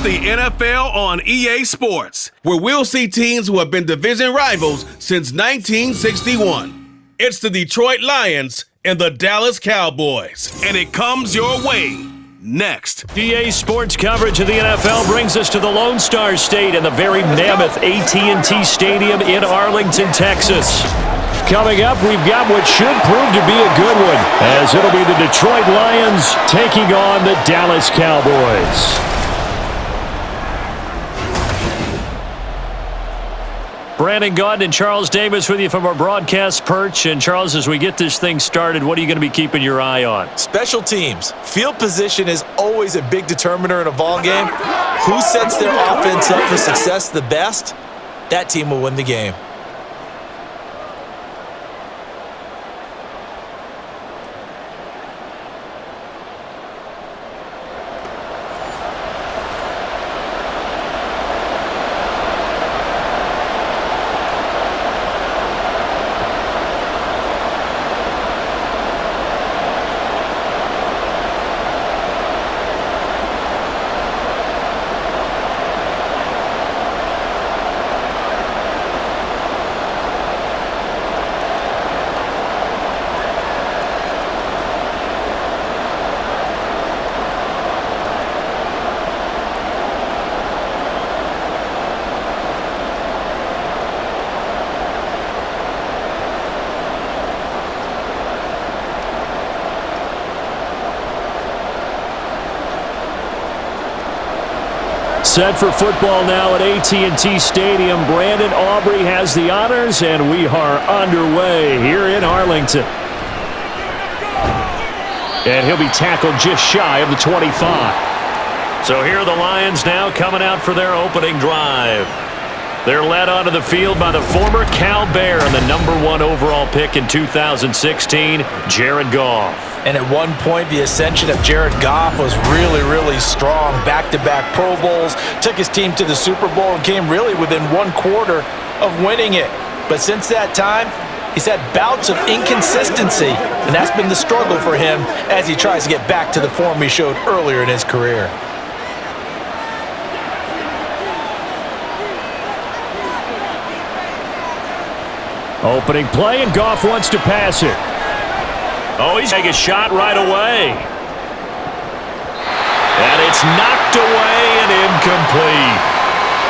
the NFL on EA Sports, where we'll see teams who have been division rivals since 1961. It's the Detroit Lions and the Dallas Cowboys, and it comes your way next. EA Sports coverage of the NFL brings us to the Lone Star State and the very mammoth AT&T Stadium in Arlington, Texas. Coming up, we've got what should prove to be a good one, as it'll be the Detroit Lions taking on the Dallas Cowboys. Brandon Gaudin and Charles Davis with you from our broadcast perch. And Charles, as we get this thing started, what are you going to be keeping your eye on? Special teams. Field position is always a big determiner in a ball game. Who sets their offense up for success the best? That team will win the game. Set for football now at AT&T Stadium. Brandon Aubrey has the honors, and we are underway here in Arlington. And he'll be tackled just shy of the 25. So here are the Lions now coming out for their opening drive. They're led onto the field by the former Cal Bear and the #1 overall pick in 2016, Jared Goff. And at one point, the ascension of Jared Goff was really, really strong. Back-to-back Pro Bowls, took his team to the Super Bowl and came really within one quarter of winning it. But since that time, he's had bouts of inconsistency, and that's been the struggle for him as he tries to get back to the form he showed earlier in his career. Opening play, and Goff wants to pass it. Oh, he's taking a shot right away. And it's knocked away and incomplete.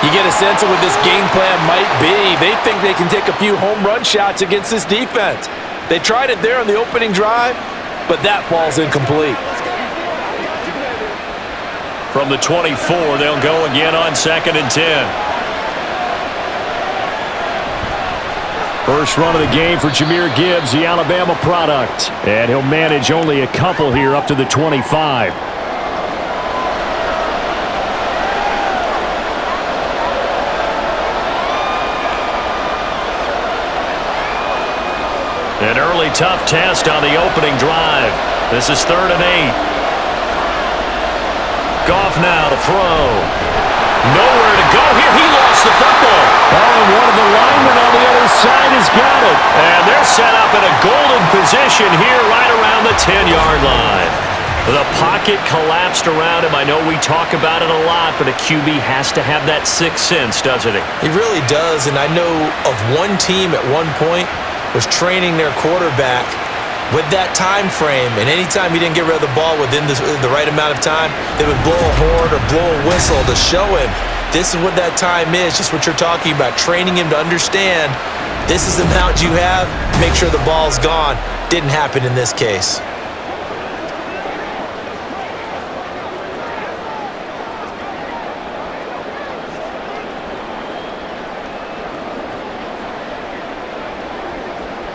You get a sense of what this game plan might be. They think they can take a few home run shots against this defense. They tried it there on the opening drive, but that falls incomplete. From the 24, they'll go again on 2nd and 10. First run of the game for Jahmyr Gibbs, the Alabama product. And he'll manage only a couple here up to the 25. An early tough test on the opening drive. This is 3rd and 8. Goff now to throw. Nowhere to go here. He lost the football. Oh, and one of the linemen on the other side has got it. And they're set up in a golden position here right around the 10-yard line. The pocket collapsed around him. I know we talk about it a lot, but a QB has to have that sixth sense, doesn't he? He really does, and I know of one team at one point was training their quarterback with that time frame, and anytime he didn't get rid of the ball within the right amount of time, they would blow a horn or blow a whistle to show him this is what that time is, just what you're talking about, training him to understand this is the amount you have, make sure the ball's gone. Didn't happen in this case.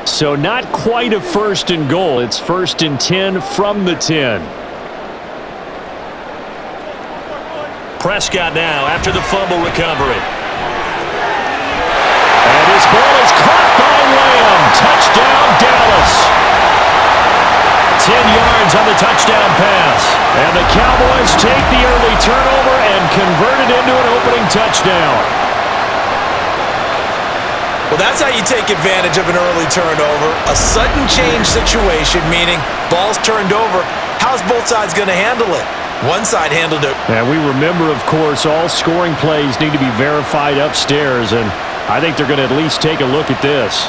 So not quite a 1st and goal. It's 1st and 10 from the 10. Prescott now after the fumble recovery. And his ball is caught by Lamb. Touchdown, Dallas. 10 yards on the touchdown pass. And the Cowboys take the early turnover and convert it into an opening touchdown. Well, that's how you take advantage of an early turnover. A sudden change situation, meaning ball's turned over. How's both sides going to handle it? One side handled it. And we remember, of course, all scoring plays need to be verified upstairs, and I think they're going to at least take a look at this.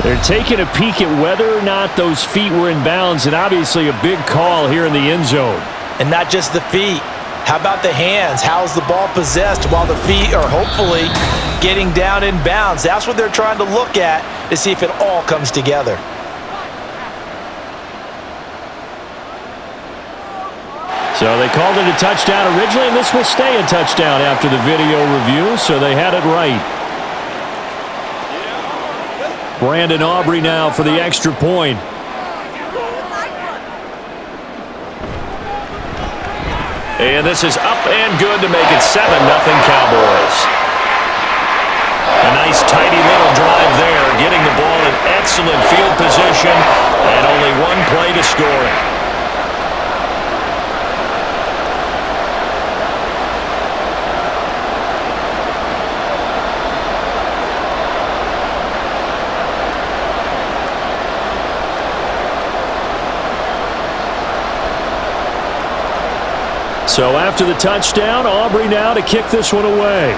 They're taking a peek at whether or not those feet were in bounds, and obviously a big call here in the end zone. And not just the feet. How about the hands? How's the ball possessed while the feet are hopefully getting down in bounds? That's what they're trying to look at to see if it all comes together. So they called it a touchdown originally, and this will stay a touchdown after the video review, so they had it right. Brandon Aubrey now for the extra point. And this is up and good to make it 7-0 Cowboys. A nice tidy little drive there, getting the ball in excellent field position, and only one play to score it. So after the touchdown, Aubrey now to kick this one away.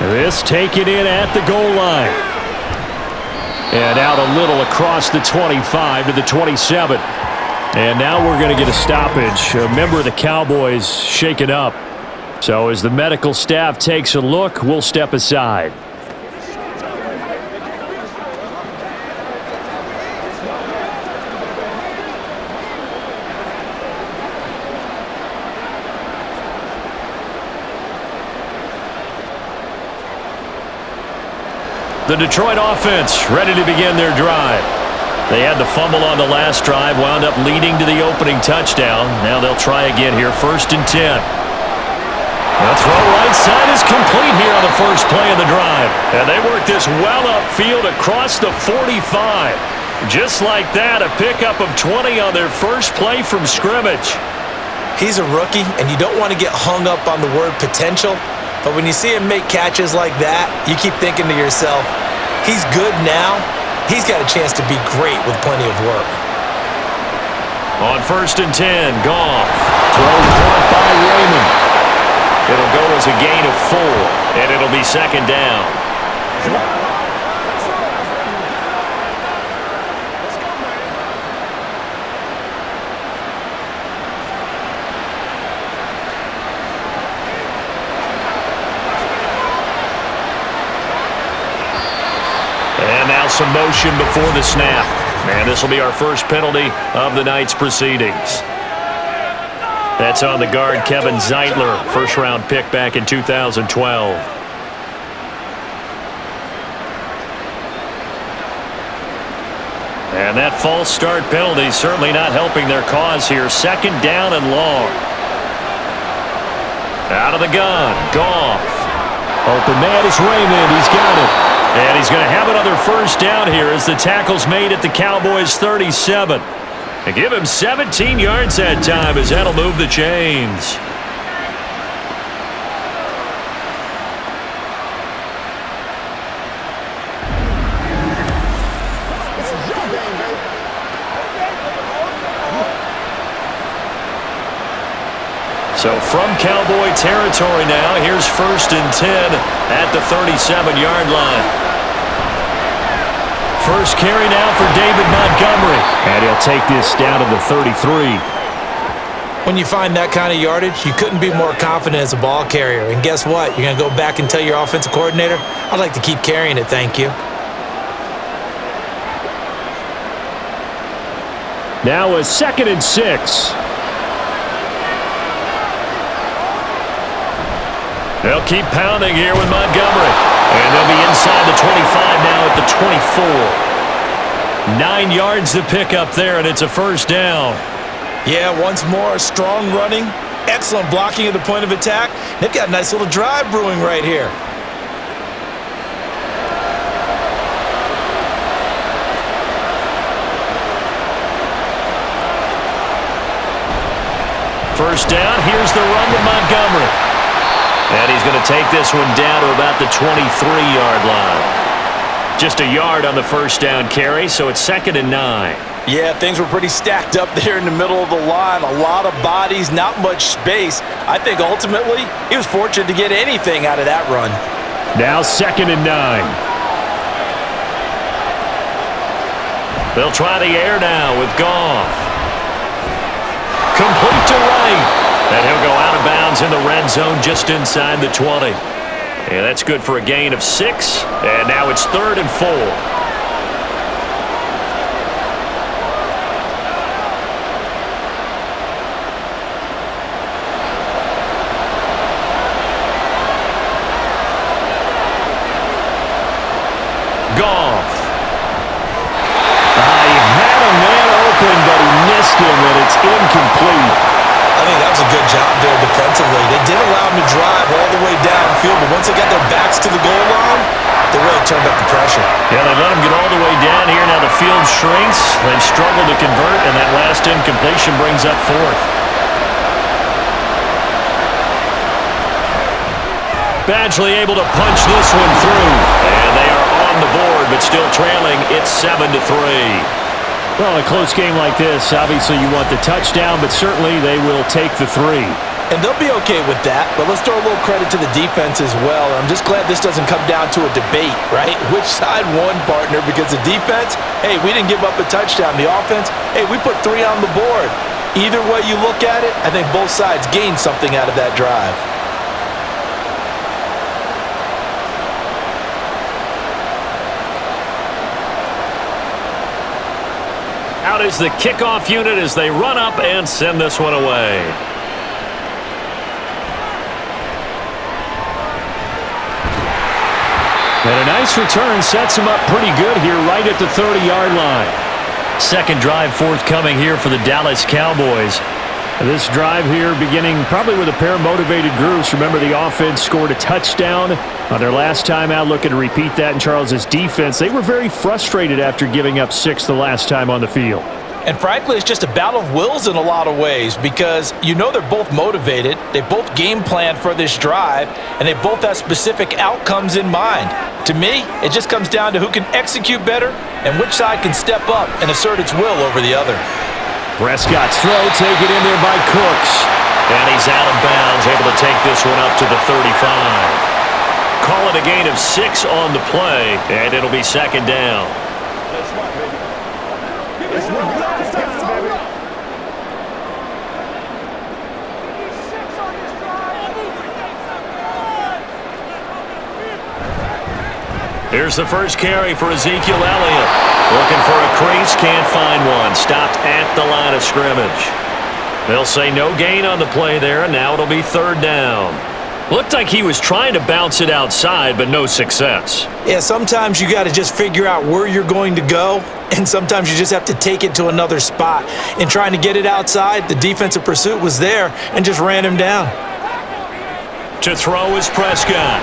This taken in at the goal line. And out a little across the 25 to the 27. And now we're going to get a stoppage. A member of the Cowboys shaken up. So as the medical staff takes a look, we'll step aside. The Detroit offense ready to begin their drive. They had the fumble on the last drive, wound up leading to the opening touchdown. Now they'll try again here, 1st and 10. The throw right side is complete here on the first play of the drive. And they work this well upfield across the 45. Just like that, a pickup of 20 on their first play from scrimmage. He's a rookie, and you don't want to get hung up on the word potential. But when you see him make catches like that, you keep thinking to yourself, he's good now. He's got a chance to be great with plenty of work. On 1st and 10, Goff. Throw caught by Raymond. It'll go as a gain of 4, and it'll be 2nd down. Some motion before the snap. And this will be our first penalty of the night's proceedings. That's on the guard, Kevin Zeitler, first-round pick back in 2012. And that false start penalty certainly not helping their cause here. 2nd down and long. Out of the gun, Goff. Open man is Raymond. He's got it. And he's going to have another first down here as the tackle's made at the Cowboys' 37. They give him 17 yards that time as that'll move the chains. So from Cowboy territory now, here's 1st and 10 at the 37-yard line. First carry now for David Montgomery. And he'll take this down to the 33. When you find that kind of yardage, you couldn't be more confident as a ball carrier. And guess what? You're going to go back and tell your offensive coordinator, I'd like to keep carrying it, thank you. Now a 2nd and 6. They'll keep pounding here with Montgomery. And they'll be inside the 25 now at the 24. 9 yards to pick up there, and it's a first down. Yeah, once more, strong running, excellent blocking at the point of attack. They've got a nice little drive brewing right here. First down, here's the run with Montgomery. And he's going to take this one down to about the 23-yard line. Just a yard on the first down carry, so it's 2nd and 9. Yeah, things were pretty stacked up there in the middle of the line. A lot of bodies, not much space. I think ultimately he was fortunate to get anything out of that run. Now 2nd and 9. They'll try the air now with Goff. Complete to right. And he'll go out of bounds in the red zone just inside the 20. Yeah, that's good for a gain of 6. And now it's 3rd and 4. Goff. He had a man open, but he missed him, and it's incomplete. I think that was a good job there defensively. They did allow him to drive all the way downfield, but once they got their backs to the goal line, they really turned up the pressure. Yeah, they let him get all the way down here. Now the field shrinks. They've struggled to convert, and that last incompletion brings up 4th. Badgley able to punch this one through. And they are on the board, but still trailing. It's 7-3. Well, a close game like this, obviously you want the touchdown, but certainly they will take the 3. And they'll be okay with that, but let's throw a little credit to the defense as well. I'm just glad this doesn't come down to a debate, right? Which side won, partner? Because the defense, hey, we didn't give up a touchdown. The offense, hey, we put 3 on the board. Either way you look at it, I think both sides gained something out of that drive. Out is the kickoff unit as they run up and send this one away. And a nice return sets him up pretty good here right at the 30-yard line. Second drive forthcoming here for the Dallas Cowboys. This drive here beginning probably with a pair of motivated groups. Remember, the offense scored a touchdown on their last time out, looking to repeat that in Charles' defense. They were very frustrated after giving up 6 the last time on the field. And frankly, it's just a battle of wills in a lot of ways because you know they're both motivated, they both game plan for this drive, and they both have specific outcomes in mind. To me, it just comes down to who can execute better and which side can step up and assert its will over the other. Prescott's throw taken in there by Cooks. And he's out of bounds, able to take this one up to the 35. Call it a gain of 6 on the play, and it'll be 2nd down. Here's the first carry for Ezekiel Elliott. Looking for a crease, can't find one. Stopped at the line of scrimmage. They'll say no gain on the play there, and now it'll be 3rd down. Looked like he was trying to bounce it outside, but no success. Yeah, sometimes you got to just figure out where you're going to go, and sometimes you just have to take it to another spot. In trying to get it outside, the defensive pursuit was there and just ran him down. To throw is Prescott.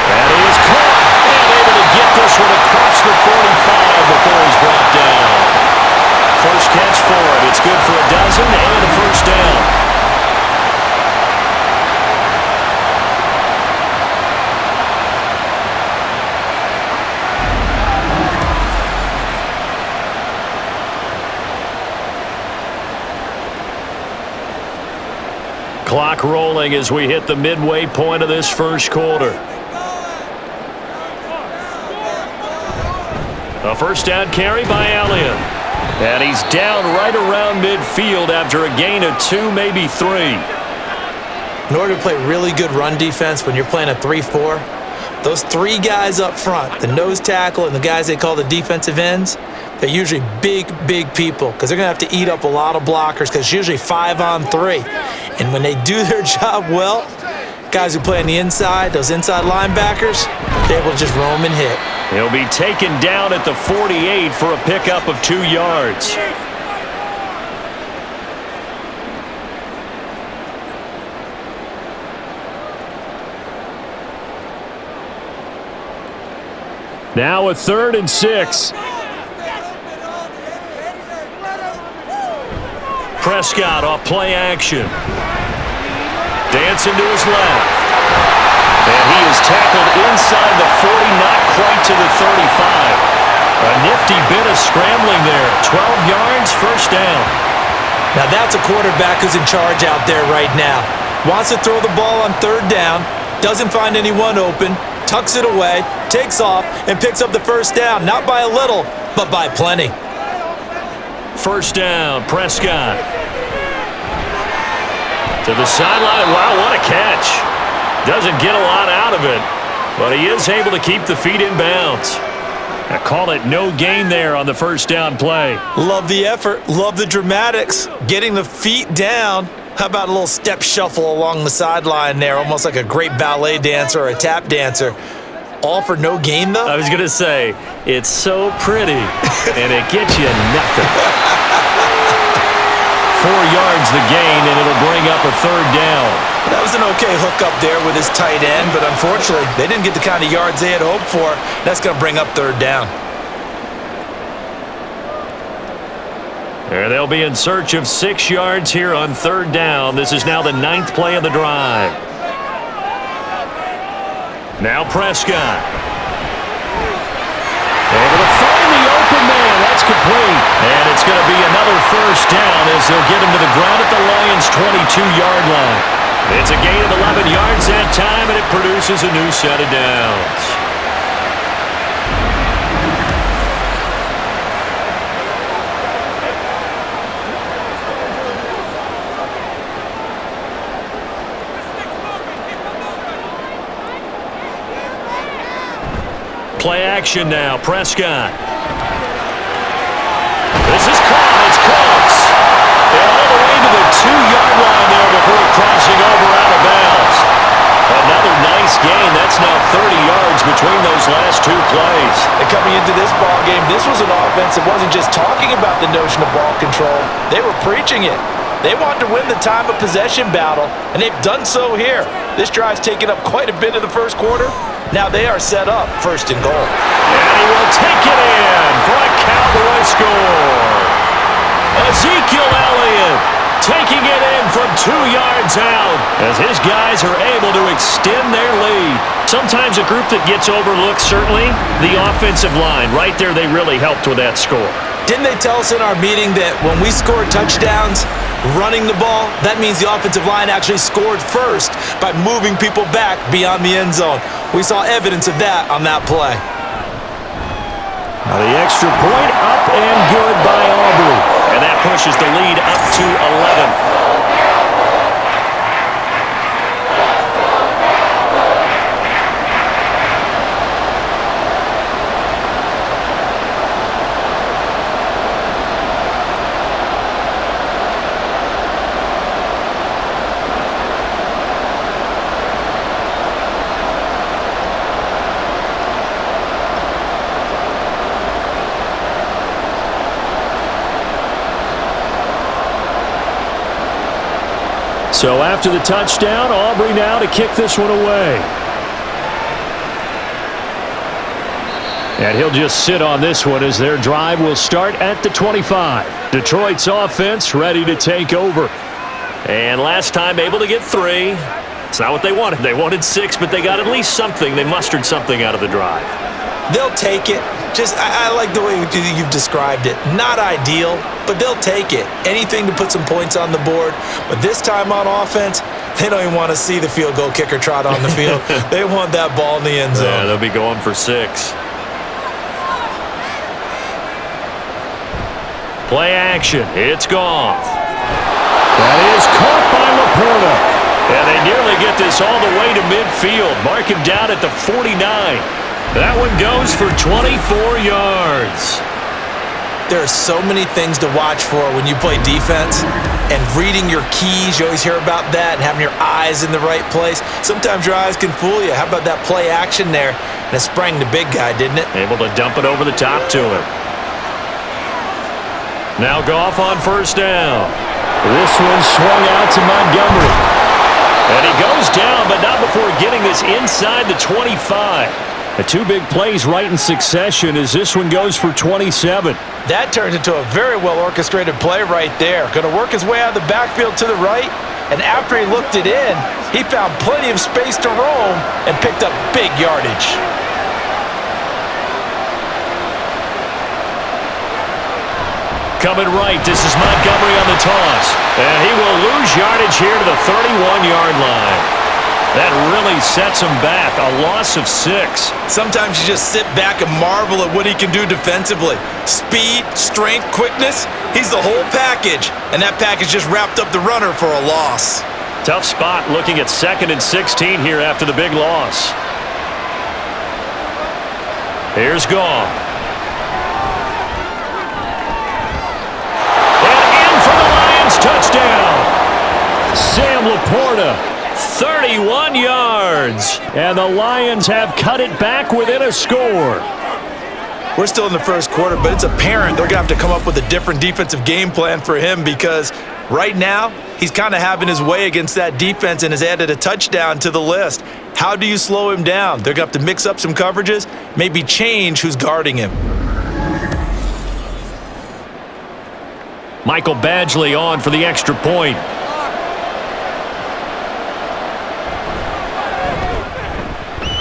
And he is caught and able to get this one across the 45 before he's brought down. First catch for it. It's good for a dozen and a first down. Clock rolling as we hit the midway point of this first quarter. A first down carry by Elliott. And he's down right around midfield after a gain of 2, maybe 3. In order to play really good run defense when you're playing a 3-4, those 3 guys up front, the nose tackle and the guys they call the defensive ends, they're usually big people because they're going to have to eat up a lot of blockers because it's usually 5-on-3. And when they do their job well, guys who play on the inside, those inside linebackers, they're able to just roam and hit. He'll be taken down at the 48 for a pickup of 2 yards. Now a 3rd and 6. Prescott off play action. Dancing to his left. And he is tackled inside the 40, not A nifty bit of scrambling there. 12 yards, first down. Now that's a quarterback who's in charge out there right now. Wants to throw the ball on third down, doesn't find anyone open, tucks it away, takes off, and picks up the first down. Not by a little, but by plenty. First down, Prescott. To the sideline. Wow, what a catch. Doesn't get a lot out of it, but he is able to keep the feet in bounds. I call it no gain there on the first down play. Love the effort. Love the dramatics. Getting the feet down. How about a little step shuffle along the sideline there, almost like a great ballet dancer or a tap dancer. All for no gain, though? I was going to say, it's so pretty, and it gets you nothing. 4 yards the gain, and it'll bring up a third down. That was an okay hookup there with his tight end, but unfortunately, they didn't get the kind of yards they had hoped for. That's going to bring up third down. There they'll be in search of 6 yards here on third down. This is now the 9th play of the drive. Now Prescott. Able to find the open man. That's complete. And it's going to be another first down as they'll get him to the ground at the Lions' 22-yard line. It's a gain of 11 yards that time, and it produces a new set of downs. Play action now, Prescott. This is caught. It's close. And all the way to the 2-yard line there before crossing over out of bounds. Another nice gain. That's now 30 yards between those last 2 plays. And coming into this ball game, this was an offense that wasn't just talking about the notion of ball control. They were preaching it. They wanted to win the time of possession battle, and they've done so here. This drive's taken up quite a bit of the first quarter. Now they are set up first and goal. And he will take it in for a Cowboy score. Ezekiel Elliott taking it in from 2 yards out as his guys are able to extend their lead. Sometimes a group that gets overlooked, certainly, the offensive line. Right there, they really helped with that score. Didn't they tell us in our meeting that when we score touchdowns running the ball, that means the offensive line actually scored first by moving people back beyond the end zone? We saw evidence of that on that play. Now the extra point up and good by Aubrey. And that pushes the lead up to 11. So after the touchdown, Aubrey now to kick this one away. And he'll just sit on this one as their drive will start at the 25. Detroit's offense ready to take over. And last time able to get 3. It's not what they wanted. They wanted 6, but they got at least something. They mustered something out of the drive. They'll take it. I like the way you've described it. Not ideal, but they'll take it. Anything to put some points on the board. But this time on offense, they don't even want to see the field goal kicker trot on the field. They want that ball in the end zone. Yeah, they'll be going for 6. Play action. It's Goff. That is caught by Laporta. And they nearly get this all the way to midfield. Mark him down at the 49. That one goes for 24 yards. There are so many things to watch for when you play defense. And reading your keys, you always hear about that, and having your eyes in the right place. Sometimes your eyes can fool you. How about that play action there? And it sprang the big guy, didn't it? Able to dump it over the top to him. Now Goff on first down. This one swung out to Montgomery. And he goes down, but not before getting this inside the 25. The 2 big plays right in succession as this one goes for 27. That turned into a very well-orchestrated play right there. Going to work his way out of the backfield to the right, and after he looked it in, he found plenty of space to roam and picked up big yardage. Coming right, this is Montgomery on the toss. And he will lose yardage here to the 31-yard line. That really sets him back, a loss of 6. Sometimes you just sit back and marvel at what he can do defensively. Speed, strength, quickness, he's the whole package. And that package just wrapped up the runner for a loss. Tough spot looking at 2nd and 16 here after the big loss. Here's Goff. And in for the Lions touchdown. Sam Laporta, 31 yards. And the Lions have cut it back within a score. We're still in the first quarter, but it's apparent they're going to have to come up with a different defensive game plan for him because right now he's kind of having his way against that defense and has added a touchdown to the list. How do you slow him down? They're going to have to mix up some coverages, maybe change who's guarding him. Michael Badgley on for the extra point.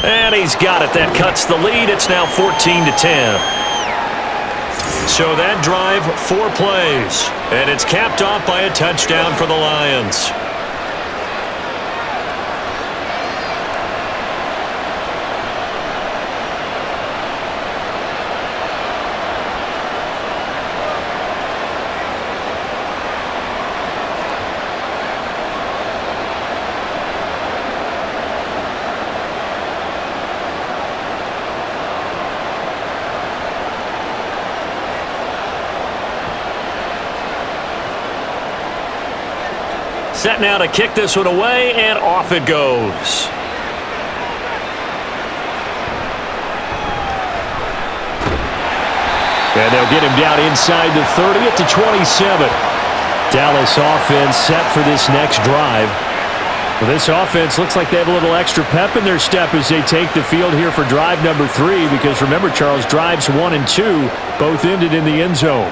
And he's got it. That cuts the lead. It's now 14-10. So that drive, 4 plays. And it's capped off by a touchdown for the Lions. Set now to kick this one away, and off it goes. And they'll get him down inside the 30 at the 27. Dallas offense set for this next drive. Well, this offense looks like they have a little extra pep in their step as they take the field here for drive number 3 because remember, Charles, drives 1 and 2 both ended in the end zone.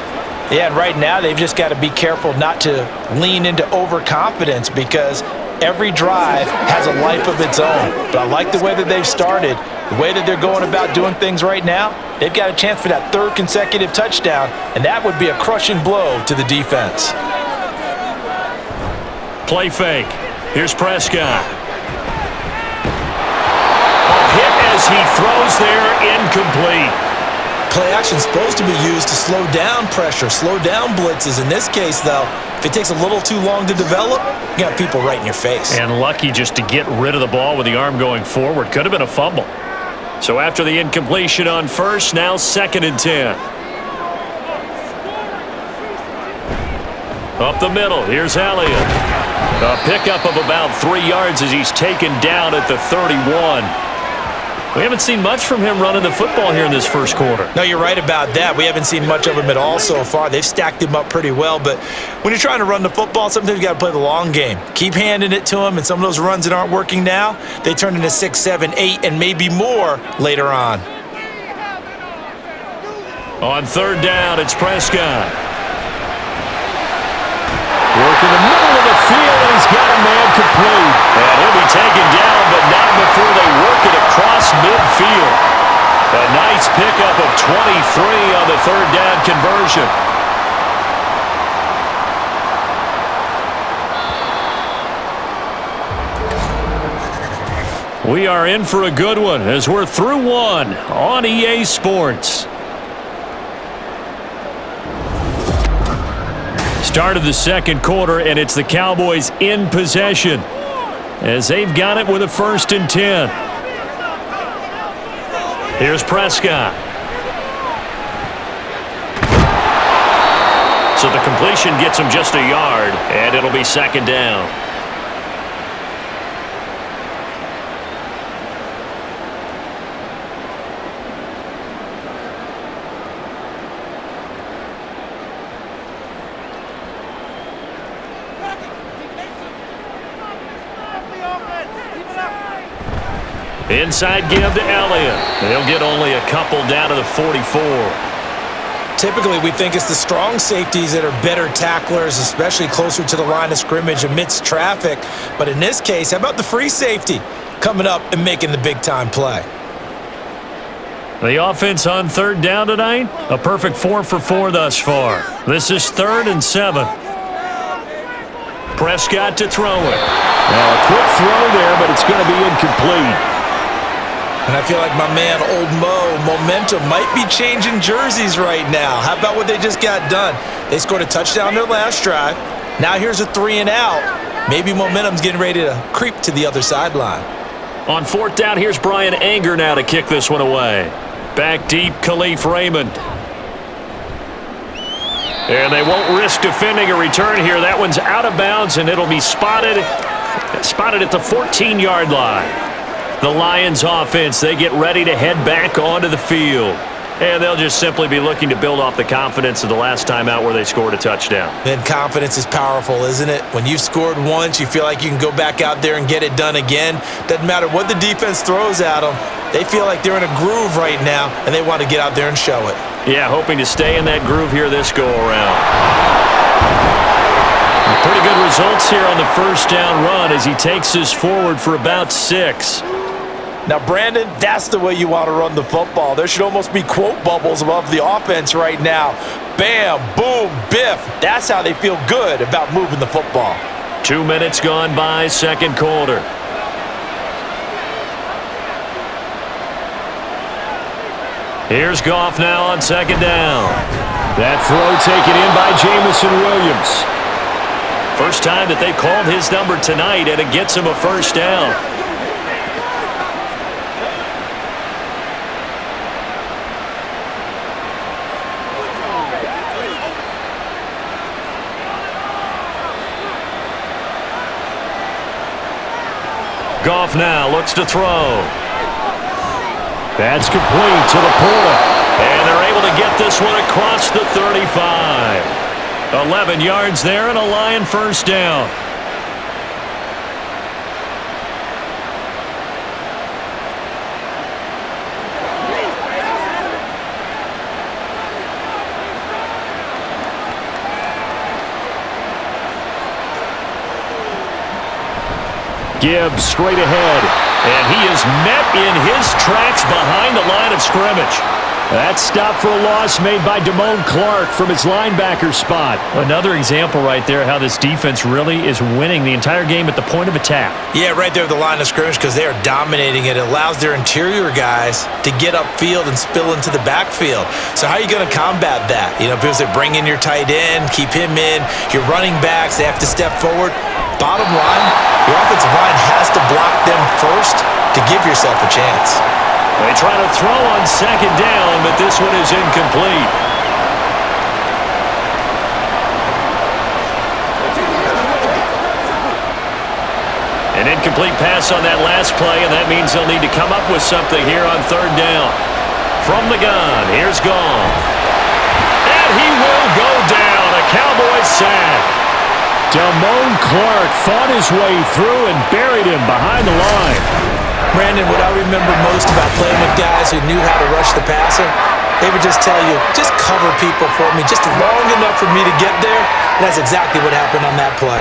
Yeah, and right now they've just got to be careful not to lean into overconfidence because every drive has a life of its own. But I like the way that they've started, the way that they're going about doing things right now. They've got a chance for that 3rd consecutive touchdown, and that would be a crushing blow to the defense. Play fake. Here's Prescott. A hit as he throws there, incomplete. Play action is supposed to be used to slow down pressure, slow down blitzes. In this case, though, if it takes a little too long to develop, you got people right in your face. And lucky just to get rid of the ball with the arm going forward. Could have been a fumble. So after the incompletion on first, now 2nd and 10. Up the middle, here's Elliott. A pickup of about 3 yards as he's taken down at the 31. We haven't seen much from him running the football here in this first quarter. No, you're right about that. We haven't seen much of him at all so far. They've stacked him up pretty well, but when you're trying to run the football, sometimes you got to play the long game. Keep handing it to him, and some of those runs that aren't working now, they turn into 6, 7, 8, and maybe more later on. On 3rd down, it's Prescott. Working the middle of the field, and he's got a man complete. And he'll be taken down, but not before they work it across midfield. A nice pickup of 23 on the 3rd down conversion. We are in for a good one as we're through 1 on EA Sports. Start of the 2nd quarter, and it's the Cowboys in possession as they've got it with a 1st and 10. Here's Prescott. So the completion gets him just a yard, and it'll be 2nd down. Inside give to Elliott. They'll get only a couple down to the 44. Typically, we think it's the strong safeties that are better tacklers, especially closer to the line of scrimmage amidst traffic. But in this case, how about the free safety coming up and making the big-time play? The offense on third down tonight, a perfect 4 for 4 thus far. This is 3rd and 7. Prescott to throw it. Now a quick throw there, but it's going to be incomplete. And I feel like my man, Old Mo, momentum might be changing jerseys right now. How about what they just got done? They scored a touchdown their last drive. Now here's a 3 and out. Maybe momentum's getting ready to creep to the other sideline. On 4th down, here's Brian Anger now to kick this one away. Back deep, Khalif Raymond. And they won't risk defending a return here. That one's out of bounds, and it'll be spotted at the 14-yard line. The Lions offense, they get ready to head back onto the field. And they'll just simply be looking to build off the confidence of the last time out where they scored a touchdown. And confidence is powerful, isn't it? When you've scored once, you feel like you can go back out there and get it done again. Doesn't matter what the defense throws at them. They feel like they're in a groove right now, and they want to get out there and show it. Yeah, hoping to stay in that groove here this go-around. Pretty good results here on the first down run as he takes this forward for about 6. Now, Brandon, that's the way you want to run the football. There should almost be quote bubbles above the offense right now. Bam, boom, biff. That's how they feel good about moving the football. 2 minutes gone by, second quarter. Here's Goff now on second down. That throw taken in by Jamison Williams. First time that they called his number tonight, and it gets him a first down. Goff now looks to throw. That's complete to LaPorta. And they're able to get this one across the 35. 11 yards there and a Lion first down. Gibbs straight ahead. And he is met in his tracks behind the line of scrimmage. That stop for a loss made by Damone Clark from his linebacker spot. Another example right there how this defense really is winning the entire game at the point of attack. Yeah, right there at the line of scrimmage because they are dominating it. It allows their interior guys to get upfield and spill into the backfield. So how are you going to combat that? You know, because they bring in your tight end, keep him in. Your running backs, they have to step forward. Bottom line, your offensive line has to block them first to give yourself a chance. They try to throw on second down, but this one is incomplete. An incomplete pass on that last play, and that means they'll need to come up with something here on third down. From the gun, here's Goff. And he will go down, a Cowboys sack. Damone Clark fought his way through and buried him behind the line. Brandon, what I remember most about playing with guys who knew how to rush the passer, they would just tell you, just cover people for me, just long enough for me to get there. And that's exactly what happened on that play.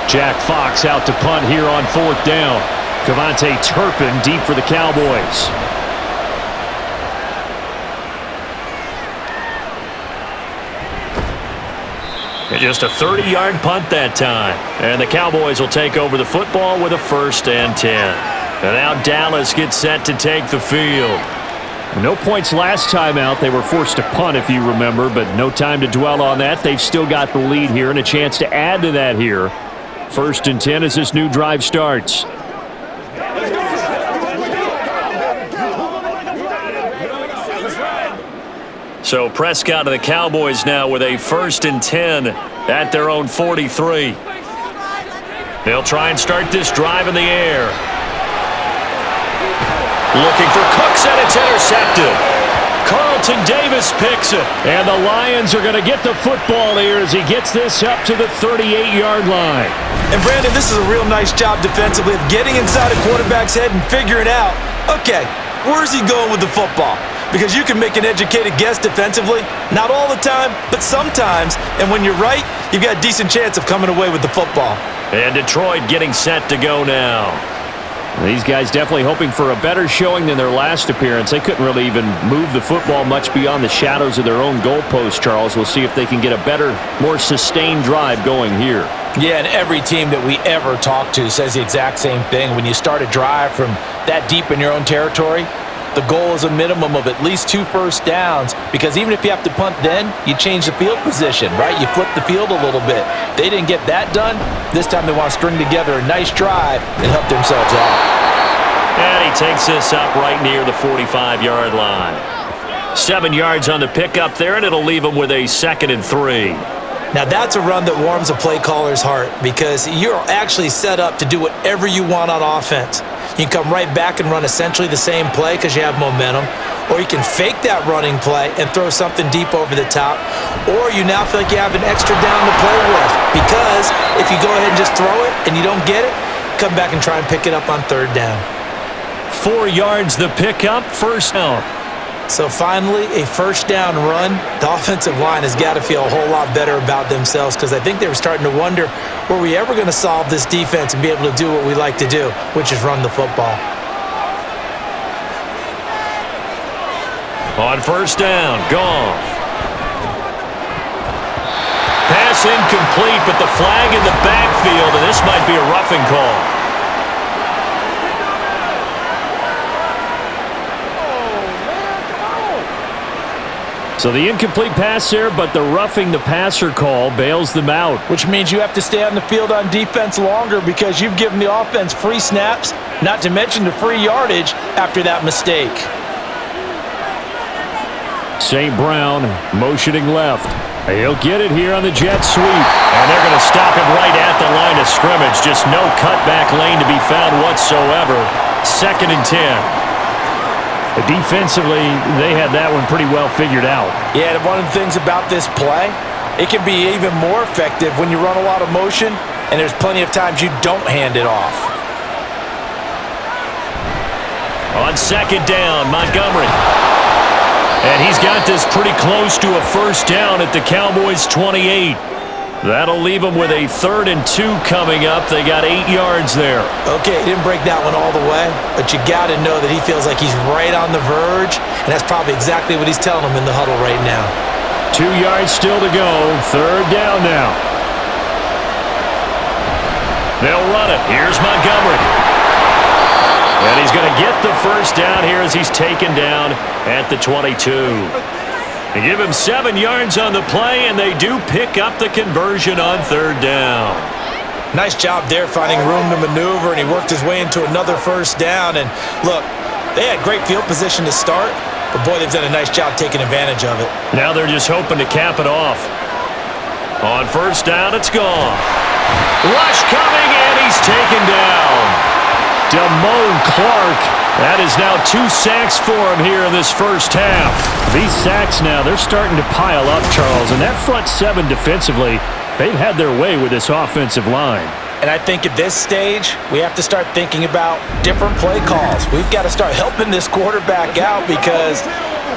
Jack Fox out to punt here on fourth down. Kevontae Turpin deep for the Cowboys. Just a 30-yard punt that time. And the Cowboys will take over the football with a 1st and 10. And now Dallas gets set to take the field. No points last time out. They were forced to punt, if you remember, but no time to dwell on that. They've still got the lead here and a chance to add to that here. 1st and 10 as this new drive starts. So Prescott of the Cowboys now with a 1st and 10 at their own 43. They'll try and start this drive in the air. Looking for Cooks, and it's intercepted. Carlton Davis picks it. And the Lions are going to get the football here as he gets this up to the 38-yard line. And Brandon, this is a real nice job defensively of getting inside a quarterback's head and figuring out, okay, where's he going with the football? Because you can make an educated guess defensively, not all the time, but sometimes. And when you're right, you've got a decent chance of coming away with the football. And Detroit getting set to go now. These guys definitely hoping for a better showing than their last appearance. They couldn't really even move the football much beyond the shadows of their own goalpost, Charles. We'll see if they can get a better, more sustained drive going here. Yeah, and every team that we ever talk to says the exact same thing. When you start a drive from that deep in your own territory, the goal is a minimum of at least 2 first downs, because even if you have to punt then, you change the field position, right? You flip the field a little bit. They didn't get that done. This time they want to string together a nice drive and help themselves out. And he takes this up right near the 45-yard line. 7 yards on the pickup there, and it'll leave him with a 2nd and 3. Now that's a run that warms a play caller's heart, because you're actually set up to do whatever you want on offense. You can come right back and run essentially the same play because you have momentum, or you can fake that running play and throw something deep over the top, or you now feel like you have an extra down to play with, because if you go ahead and just throw it and you don't get it, come back and try and pick it up on 3rd down. 4 yards the pickup, 1st down. So finally, a 1st down run. The offensive line has got to feel a whole lot better about themselves, because I think they were starting to wonder, were we ever going to solve this defense and be able to do what we like to do, which is run the football. On 1st down, Goff. Pass incomplete, but the flag in the backfield, and this might be a roughing call. So the incomplete pass there, but the roughing the passer call bails them out. Which means you have to stay on the field on defense longer, because you've given the offense free snaps, not to mention the free yardage after that mistake. St. Brown motioning left. He'll get it here on the jet sweep. And they're going to stop him right at the line of scrimmage. Just no cutback lane to be found whatsoever. 2nd and 10. Defensively, they had that one pretty well figured out. Yeah, and one of the things about this play, it can be even more effective when you run a lot of motion, and there's plenty of times you don't hand it off. On 2nd down, Montgomery. And he's got this pretty close to a 1st down at the Cowboys' 28. That'll leave them with a 3rd and 2 coming up. They got 8 yards there. Okay, he didn't break that one all the way, but you got to know that he feels like he's right on the verge, and that's probably exactly what he's telling them in the huddle right now. 2 yards still to go. 3rd down now. They'll run it. Here's Montgomery. And he's going to get the 1st down here as he's taken down at the 22. They give him 7 yards on the play, and they do pick up the conversion on 3rd down. Nice job there finding room to maneuver, and he worked his way into another 1st down. And look, they had great field position to start, but boy, they've done a nice job taking advantage of it. Now they're just hoping to cap it off. On 1st down, it's gone. Rush coming, and he's taken down. Damone Clark. That is now 2 sacks for him here in this 1st half. These sacks now, they're starting to pile up, Charles. And that front 7 defensively, they've had their way with this offensive line. And I think at this stage, we have to start thinking about different play calls. We've got to start helping this quarterback out, because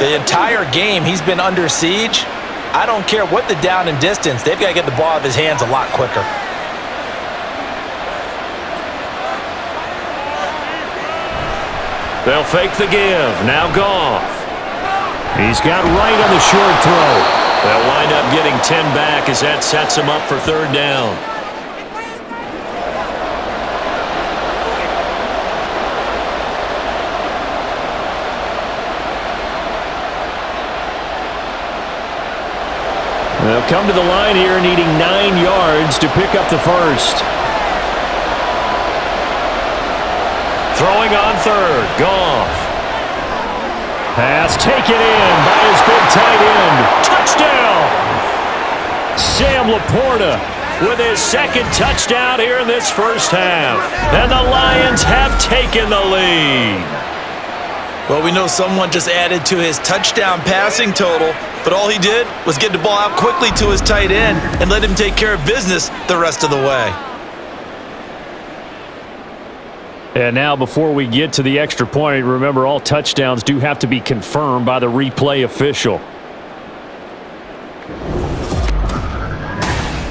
the entire game he's been under siege. I don't care what the down and distance, they've got to get the ball out of his hands a lot quicker. They'll fake the give. Now Goff. He's got right on the short throw. They'll wind up getting 10 back as that sets him up for 3rd down. They'll come to the line here needing 9 yards to pick up the 1st. Throwing on 3rd, Goff. Pass taken in by his big tight end. Touchdown! Sam Laporta with his 2nd touchdown here in this 1st half. And the Lions have taken the lead. Well, we know someone just added to his touchdown passing total, but all he did was get the ball out quickly to his tight end and let him take care of business the rest of the way. And now, before we get to the extra point, remember all touchdowns do have to be confirmed by the replay official.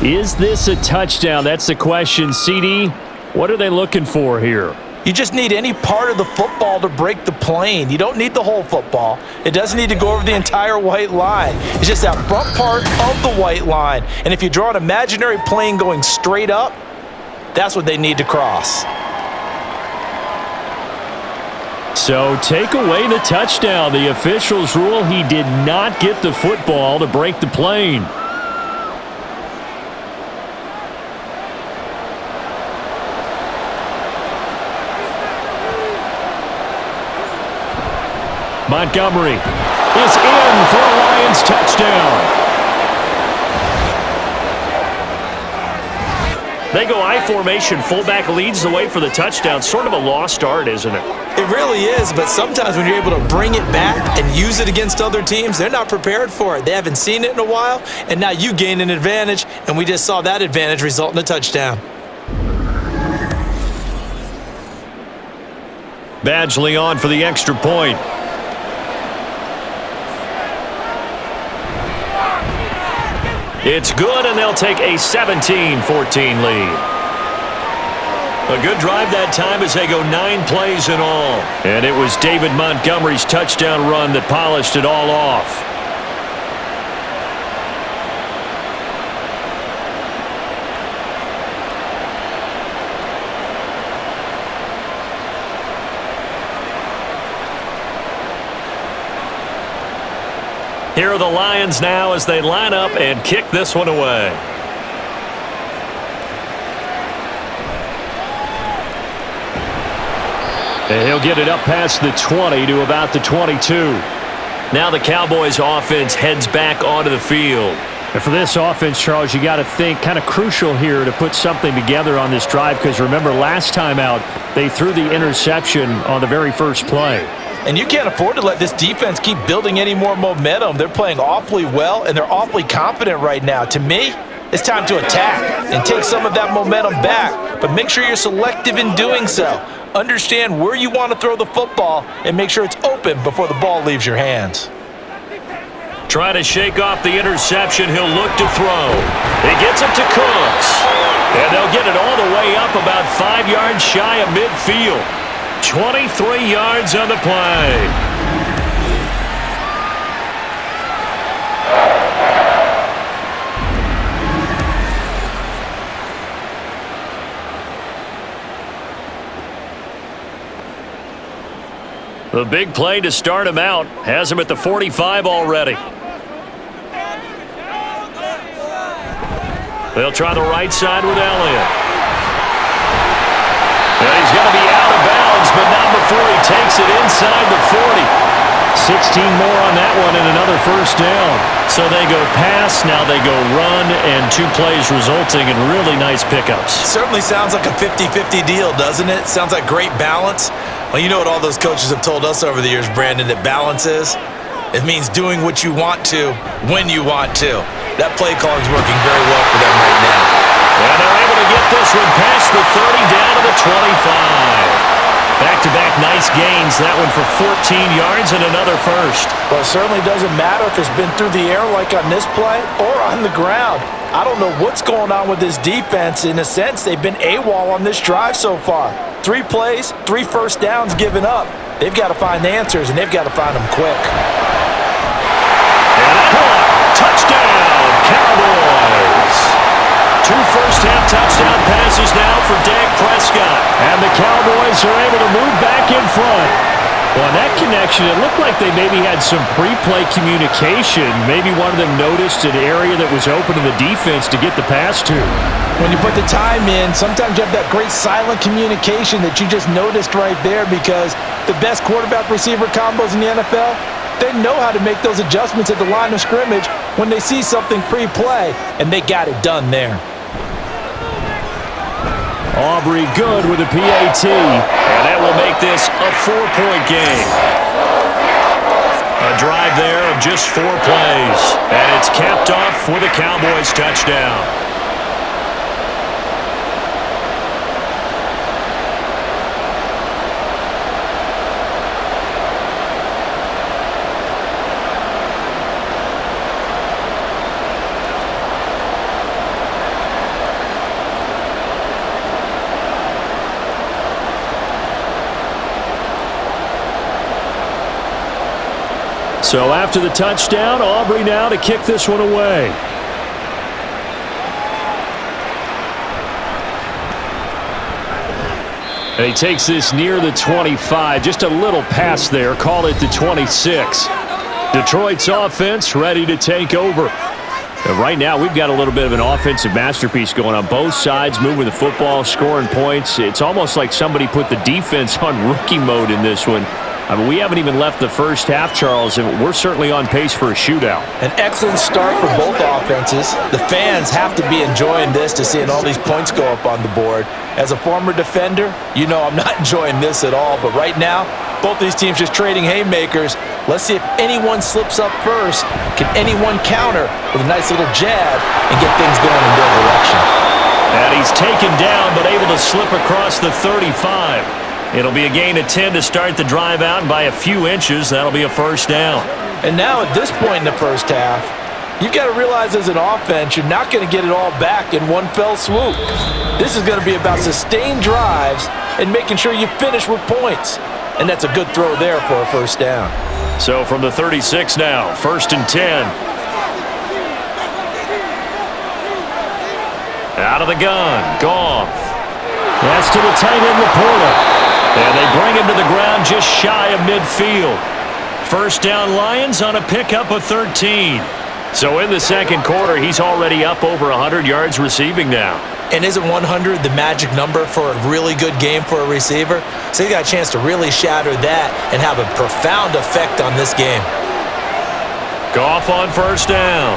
Is this a touchdown? That's the question. CD, what are they looking for here? You just need any part of the football to break the plane. You don't need the whole football. It doesn't need to go over the entire white line. It's just that front part of the white line. And if you draw an imaginary plane going straight up, that's what they need to cross. So take away the touchdown. The officials rule he did not get the football to break the plane. Montgomery is in for a Lions touchdown. They go I formation. Fullback leads the way for the touchdown. Sort of a lost art, isn't it? It really is, but sometimes when you're able to bring it back and use it against other teams, they're not prepared for it. They haven't seen it in a while, and now you gain an advantage, and we just saw that advantage result in a touchdown. Badgley on for the extra point. It's good, and they'll take a 17-14 lead. A good drive that time as they go 9 plays in all. And it was David Montgomery's touchdown run that polished it all off. Here are the Lions now as they line up and kick this one away. And he'll get it up past the 20 to about the 22. Now the Cowboys offense heads back onto the field. And for this offense, Charles, you got to think kind of crucial here to put something together on this drive, because remember last time out they threw the interception on the very first play. And you can't afford to let this defense keep building any more momentum. They're playing awfully well, and they're awfully confident right now. To me, it's time to attack and take some of that momentum back, but make sure you're selective in doing so. Understand where you want to throw the football and make sure it's open before the ball leaves your hands. Trying to shake off the interception. He'll look to throw. He gets it to Cooks. And they'll get it all the way up about 5 yards shy of midfield. 23 yards on the play. The big play to start him out has him at the 45 already. They'll try the right side with Elliott. And he's going to be out of bounds, but not before he takes it inside the 40. 16 more on that one and another first down. So they go pass, now they go run, and 2 plays resulting in really nice pickups. Certainly sounds like a 50-50 deal, doesn't it? Sounds like great balance. Well, you know what all those coaches have told us over the years, Brandon, that balance is? It means doing what you want to, when you want to. That play calling is working very well for them right now. And they're able to get this one past the 30 down to the 25. Back-to-back nice gains. That one for 14 yards and another first. Well, it certainly doesn't matter if it's been through the air like on this play or on the ground. I don't know what's going on with this defense. In a sense, they've been AWOL on this drive so far. 3 plays, 3 first downs given up. They've got to find the answers, and they've got to find them quick. And that one, touchdown, Cowboys. 2 first-half touchdown passes now for Dak Prescott. And the Cowboys are able to move back in front. Well, on that connection, it looked like they maybe had some pre-play communication. Maybe one of them noticed an area that was open to the defense to get the pass to. When you put the time in, sometimes you have that great silent communication that you just noticed right there, because the best quarterback-receiver combos in the NFL, they know how to make those adjustments at the line of scrimmage when they see something pre-play, and they got it done there. Aubrey good with a PAT. And that will make this a 4-point game. A drive there of just 4 plays. And it's capped off for the Cowboys touchdown. So after the touchdown, Aubrey now to kick this one away. And he takes this near the 25. Just a little pass there. Call it the 26. Detroit's offense ready to take over. And right now, we've got a little bit of an offensive masterpiece going on both sides, moving the football, scoring points. It's almost like somebody put the defense on rookie mode in this one. I mean, we haven't even left the first half, Charles, and we're certainly on pace for a shootout. An excellent start for both offenses. The fans have to be enjoying this to seeing all these points go up on the board. As a former defender, you know I'm not enjoying this at all, but right now, both these teams just trading haymakers. Let's see if anyone slips up first. Can anyone counter with a nice little jab and get things going in their direction? And he's taken down, but able to slip across the 35. It'll be a gain of 10 to start the drive out, and by a few inches, that'll be a first down. And now at this point in the first half, you've got to realize as an offense, you're not going to get it all back in one fell swoop. This is going to be about sustained drives and making sure you finish with points. And that's a good throw there for a first down. So from the 36 now, 1st and 10. Out of the gun, Goff. That's to the tight end, Laporta. And they bring him to the ground just shy of midfield. First down, Lions on a pickup of 13. So in the second quarter, he's already up over 100 yards receiving now. And isn't 100 the magic number for a really good game for a receiver? So he got a chance to really shatter that and have a profound effect on this game. Goff on first down.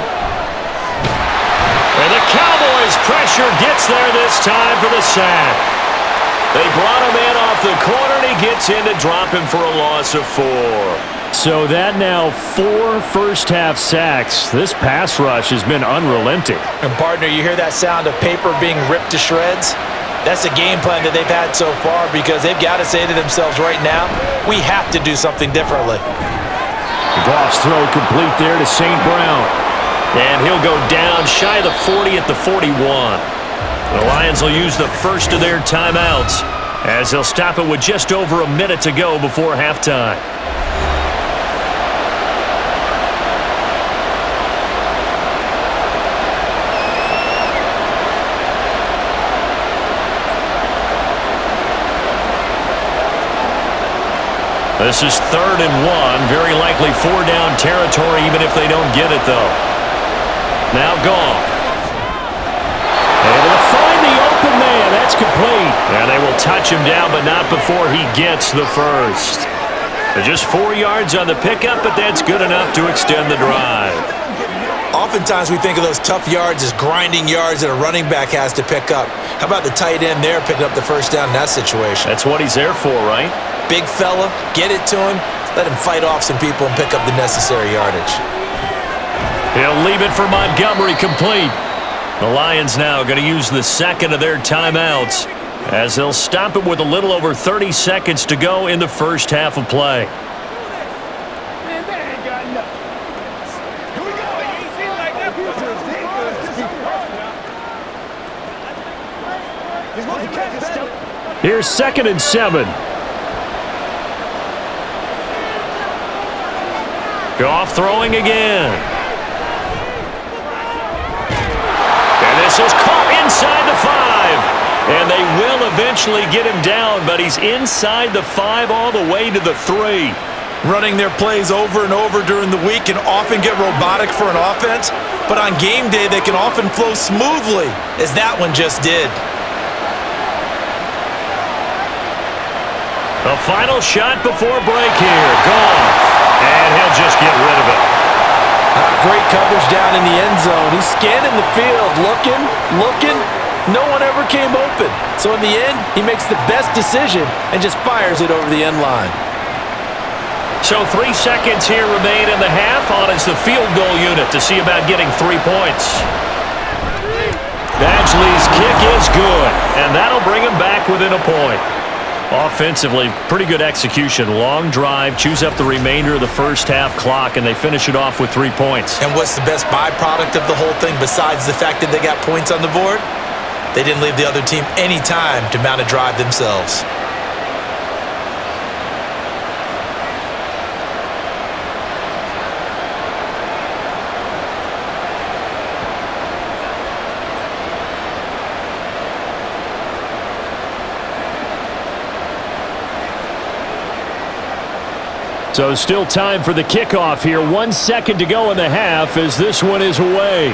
And the Cowboys pressure gets there this time for the sack. They brought him in off the corner, and he gets in to drop him for a loss of 4. So that now 4 first-half sacks. This pass rush has been unrelenting. And, partner, you hear that sound of paper being ripped to shreds? That's a game plan that they've had so far because they've got to say to themselves right now, we have to do something differently. Goff's throw complete there to St. Brown. And he'll go down shy of the 40 at the 41. The Lions will use the first of their timeouts as they'll stop it with just over a minute to go before halftime. This is 3rd and 1, very likely 4-down territory even if they don't get it though. Now Goff. And they'll find the open man. That's complete. And they will touch him down, but not before he gets the first. Just 4 yards on the pickup, but that's good enough to extend the drive. Oftentimes we think of those tough yards as grinding yards that a running back has to pick up. How about the tight end there picking up the first down in that situation? That's what he's there for, right? Big fella, get it to him, let him fight off some people and pick up the necessary yardage. He'll leave it for Montgomery complete. The Lions now going to use the second of their timeouts as they'll stop it with a little over 30 seconds to go in the first half of play. Man, that ain't got nothing. Here we go. You ain't seen it like that before. Here's 2nd and 7. Goff throwing again. This is caught inside the 5. And they will eventually get him down, but he's inside the 5 all the way to the 3. Running their plays over and over during the week can often get robotic for an offense, but on game day they can often flow smoothly, as that one just did. The final shot before break here. Goff. And he'll just get rid of it. Great coverage down in the end zone. He's scanning the field, looking. No one ever came open. So in the end, he makes the best decision and just fires it over the end line. So 3 seconds here remain in the half. On is the field goal unit to see about getting 3 points. Badgley's kick is good, and that'll bring him back within a point. Offensively, pretty good execution. Long drive, chews up the remainder of the first half clock, and they finish it off with 3 points. And what's the best byproduct of the whole thing besides the fact that they got points on the board? They didn't leave the other team any time to mount a drive themselves. So still time for the kickoff here. 1 second to go in the half as this one is away.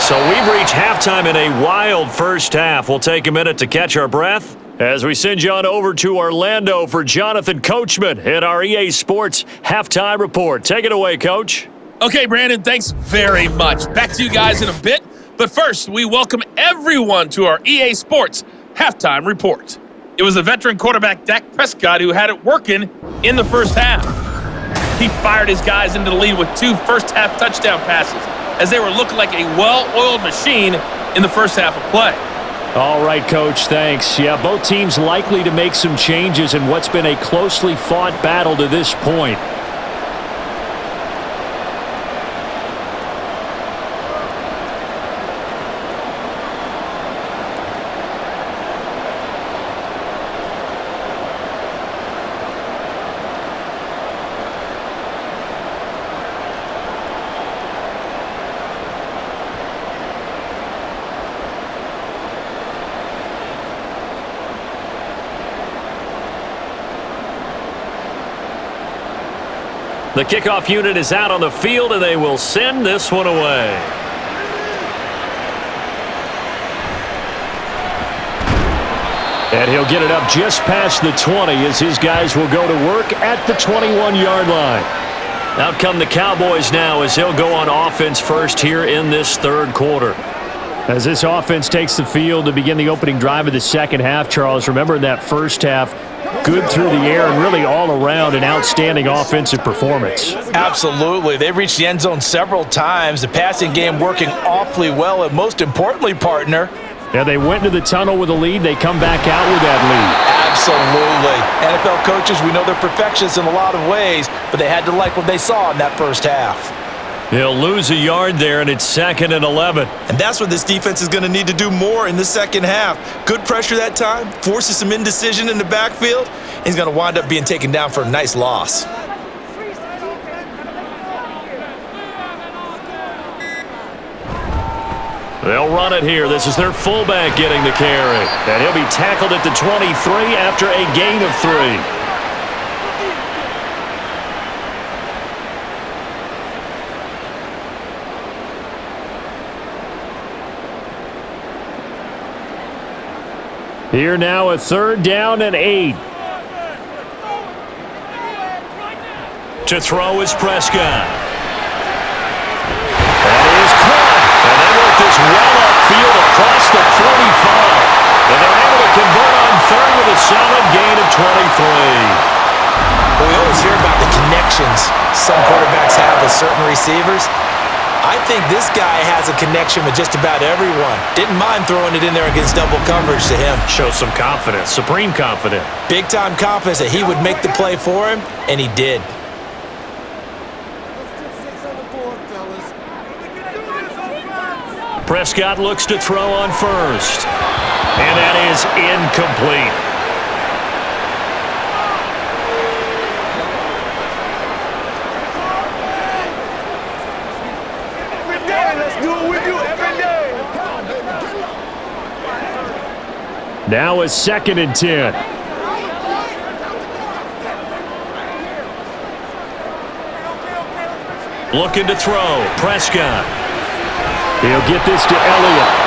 So we've reached halftime in a wild first half. We'll take a minute to catch our breath as we send you on over to Orlando for Jonathan Coachman at our EA Sports Halftime Report. Take it away, Coach. Okay, Brandon, thanks very much. Back to you guys in a bit. But first, we welcome everyone to our EA Sports Halftime Report. It was the veteran quarterback Dak Prescott who had it working in the first half. He fired his guys into the lead with 2 first-half touchdown passes as they were looking like a well-oiled machine in the first half of play. All right, Coach, thanks. Yeah, both teams likely to make some changes in what's been a closely fought battle to this point. The kickoff unit is out on the field, and they will send this one away. And he'll get it up just past the 20 as his guys will go to work at the 21-yard line. Out come the Cowboys now as they'll go on offense first here in this third quarter. As this offense takes the field to begin the opening drive of the second half, Charles, remember in that first half, good through the air and really all around an outstanding offensive performance. Absolutely. They've reached the end zone several times. The passing game working awfully well, and most importantly, partner. Yeah, they went into the tunnel with a lead. They come back out with that lead. Absolutely. NFL coaches, we know they're perfectionists in a lot of ways, but they had to like what they saw in that first half. He'll lose a yard there, and it's 2nd and 11. And that's what this defense is going to need to do more in the second half. Good pressure that time, forces some indecision in the backfield. He's going to wind up being taken down for a nice loss. They'll run it here. This is their fullback getting the carry. And he'll be tackled at the 23 after a gain of 3. Here now a 3rd down and 8. To throw is Prescott. That is caught. And they work this well upfield across the 45. And they're able to convert on 3rd with a solid gain of 23. Well, we always hear about the connections some quarterbacks have with certain receivers. I think this guy has a connection with just about everyone. Didn't mind throwing it in there against double coverage to him. Shows some confidence, supreme confidence. Big-time confidence that he would make the play for him, and he did. Prescott looks to throw on first. And that is incomplete. Now a 2nd and 10. Looking to throw. Prescott. He'll get this to Elliott.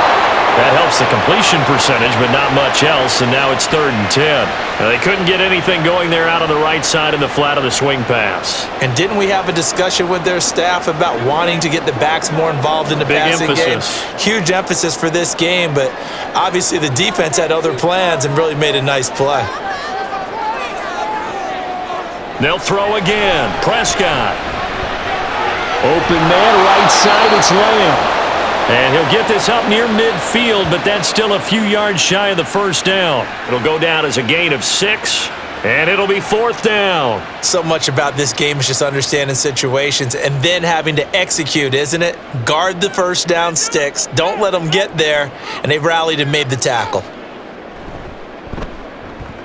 That helps the completion percentage, but not much else, and now it's 3rd and 10. Now, they couldn't get anything going there out on the right side in the flat of the swing pass. And didn't we have a discussion with their staff about wanting to get the backs more involved in the passing game? Huge emphasis for this game, but obviously the defense had other plans and really made a nice play. They'll throw again. Prescott. Open man, right side, it's Lamb. And he'll get this up near midfield, but that's still a few yards shy of the first down. It'll go down as a gain of 6, and it'll be 4th down. So much about this game is just understanding situations and then having to execute, isn't it? Guard the first down sticks. Don't let them get there, and they've rallied and made the tackle.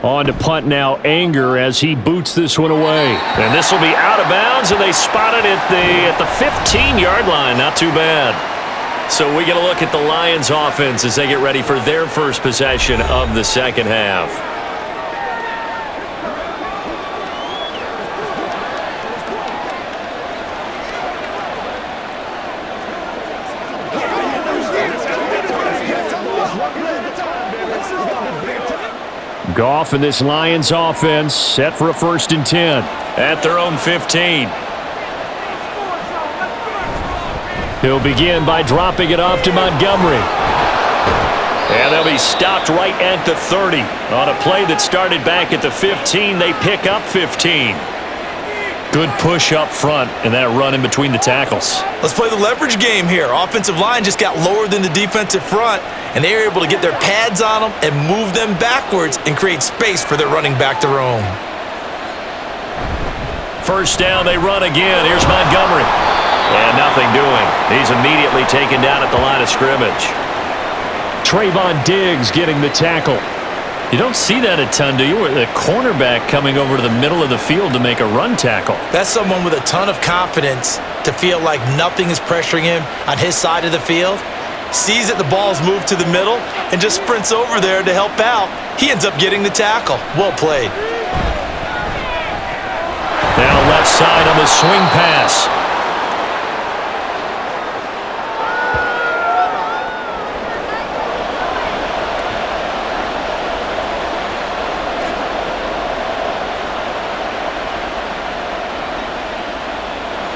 On to punt now, Anger, as he boots this one away. And this will be out of bounds, and they spot it at the 15-yard line. Not too bad. So we get a look at the Lions offense as they get ready for their first possession of the second half. Goff and this Lions offense set for a 1st and 10 at their own 15. He'll begin by dropping it off to Montgomery. And they'll be stopped right at the 30. On a play that started back at the 15, they pick up 15. Good push up front and that run in between the tackles. Let's play the leverage game here. Offensive line just got lower than the defensive front, and they were able to get their pads on them and move them backwards and create space for their running back to roam. First down, they run again. Here's Montgomery. And nothing doing. He's immediately taken down at the line of scrimmage. Trayvon Diggs getting the tackle. You don't see that a ton, do you? The cornerback coming over to the middle of the field to make a run tackle. That's someone with a ton of confidence to feel like nothing is pressuring him on his side of the field. Sees that the ball's moved to the middle and just sprints over there to help out. He ends up getting the tackle. Well played. Now left side on the swing pass.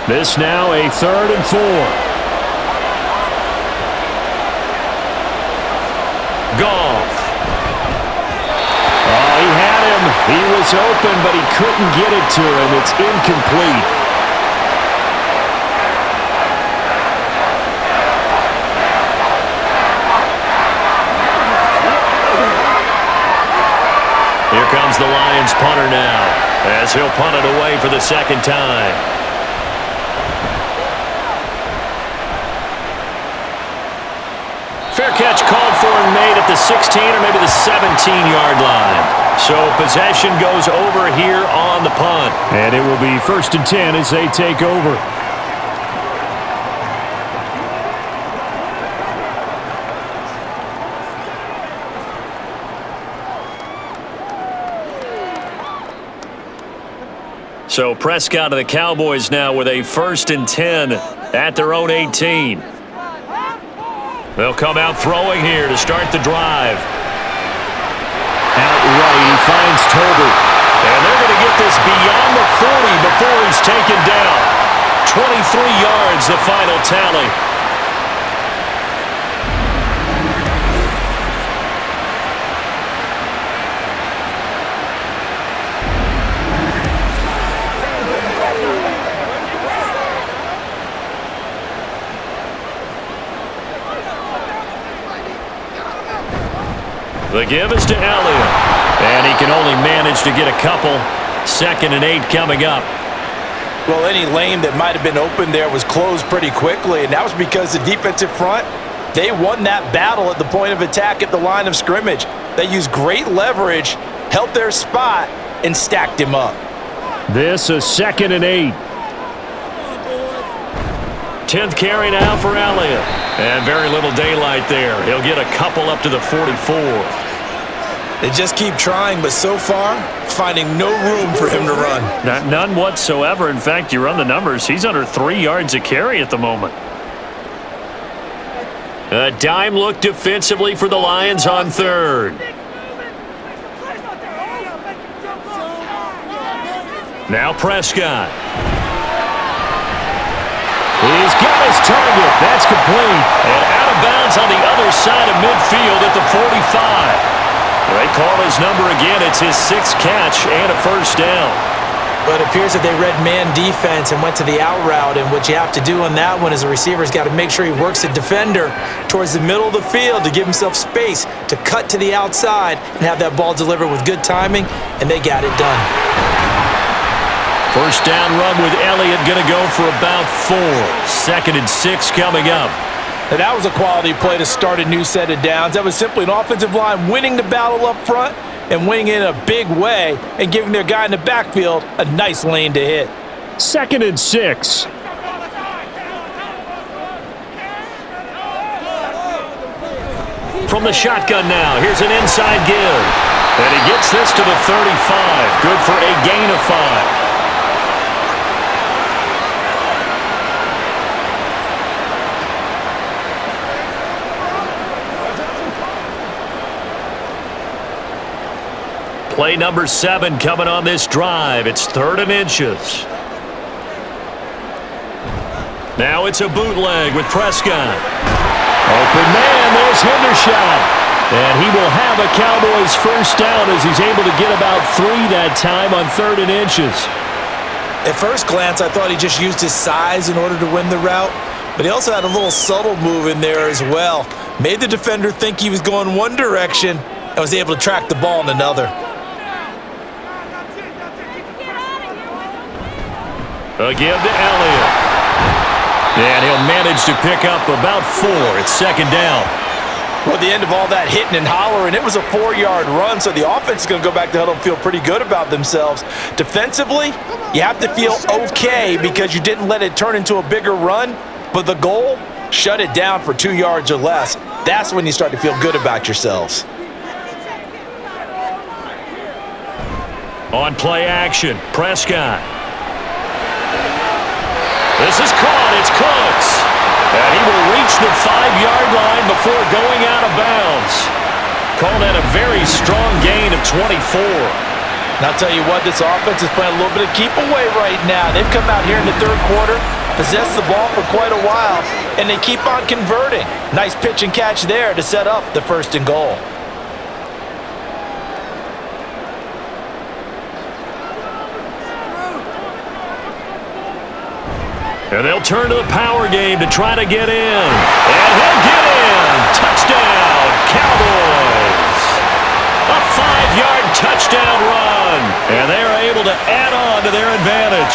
This now a 3rd and 4. Goff. Oh, he had him. He was open, but he couldn't get it to him. It's incomplete. Here comes the Lions punter now, as he'll punt it away for the second time. Fair catch called for and made at the 16 or maybe the 17-yard line. So possession goes over here on the punt. And it will be 1st and 10 as they take over. So Prescott of the Cowboys now with a 1st and 10 at their own 18. They'll come out throwing here to start the drive. Out right, he finds Tolbert. And they're going to get this beyond the 40 before he's taken down. 23 yards, the final tally. The give is to Elliott. And he can only manage to get a couple. 2nd and 8 coming up. Well, any lane that might have been open there was closed pretty quickly, and that was because the defensive front, they won that battle at the point of attack at the line of scrimmage. They used great leverage, held their spot, and stacked him up. This is 2nd and 8. 10th carry now for Elliott. And very little daylight there. He'll get a couple up to the 44. They just keep trying, but so far, finding no room for him to run. None whatsoever. In fact, you run the numbers, he's under 3 yards a carry at the moment. A dime look defensively for the Lions on 3rd. Now Prescott. He's got his target. That's complete. And out of bounds on the other side of midfield at the 45. They call his number again. It's his 6th catch and a 1st down. But it appears that they read man defense and went to the out route. And what you have to do on that one is the receiver's got to make sure he works the defender towards the middle of the field to give himself space to cut to the outside and have that ball delivered with good timing. And they got it done. First down run with Elliott going to go for about 4. 2nd and 6 coming up. And that was a quality play to start a new set of downs. That was simply an offensive line winning the battle up front and winning it in a big way and giving their guy in the backfield a nice lane to hit. 2nd and 6. from the shotgun now. Here's an inside give. And he gets this to the 35. Good for a gain of 5. Play number 7 coming on this drive. It's 3rd and inches. Now it's a bootleg with Prescott. Open man, there's Hendershot. And he will have a Cowboys first down as he's able to get about 3 that time on 3rd and inches. At first glance, I thought he just used his size in order to win the route, but he also had a little subtle move in there as well. Made the defender think he was going one direction and was able to track the ball in another. A give to Elliott. And he'll manage to pick up about 4. It's 2nd down. Well, at the end of all that hitting and hollering, it was a 4-yard run, so the offense is going to go back to huddle and feel pretty good about themselves. Defensively, you have to feel okay because you didn't let it turn into a bigger run, but the goal, shut it down for 2 yards or less. That's when you start to feel good about yourselves. On play action, Prescott. This is caught. It's Cooks. And he will reach the 5-yard line before going out of bounds. Call that a very strong gain of 24. And I'll tell you what, this offense is playing a little bit of keep away right now. They've come out here in the 3rd quarter, possessed the ball for quite a while, and they keep on converting. Nice pitch and catch there to set up the 1st and goal. And they'll turn to the power game to try to get in. And he'll get in. Touchdown, Cowboys. A 5-yard touchdown run. And they are able to add on to their advantage.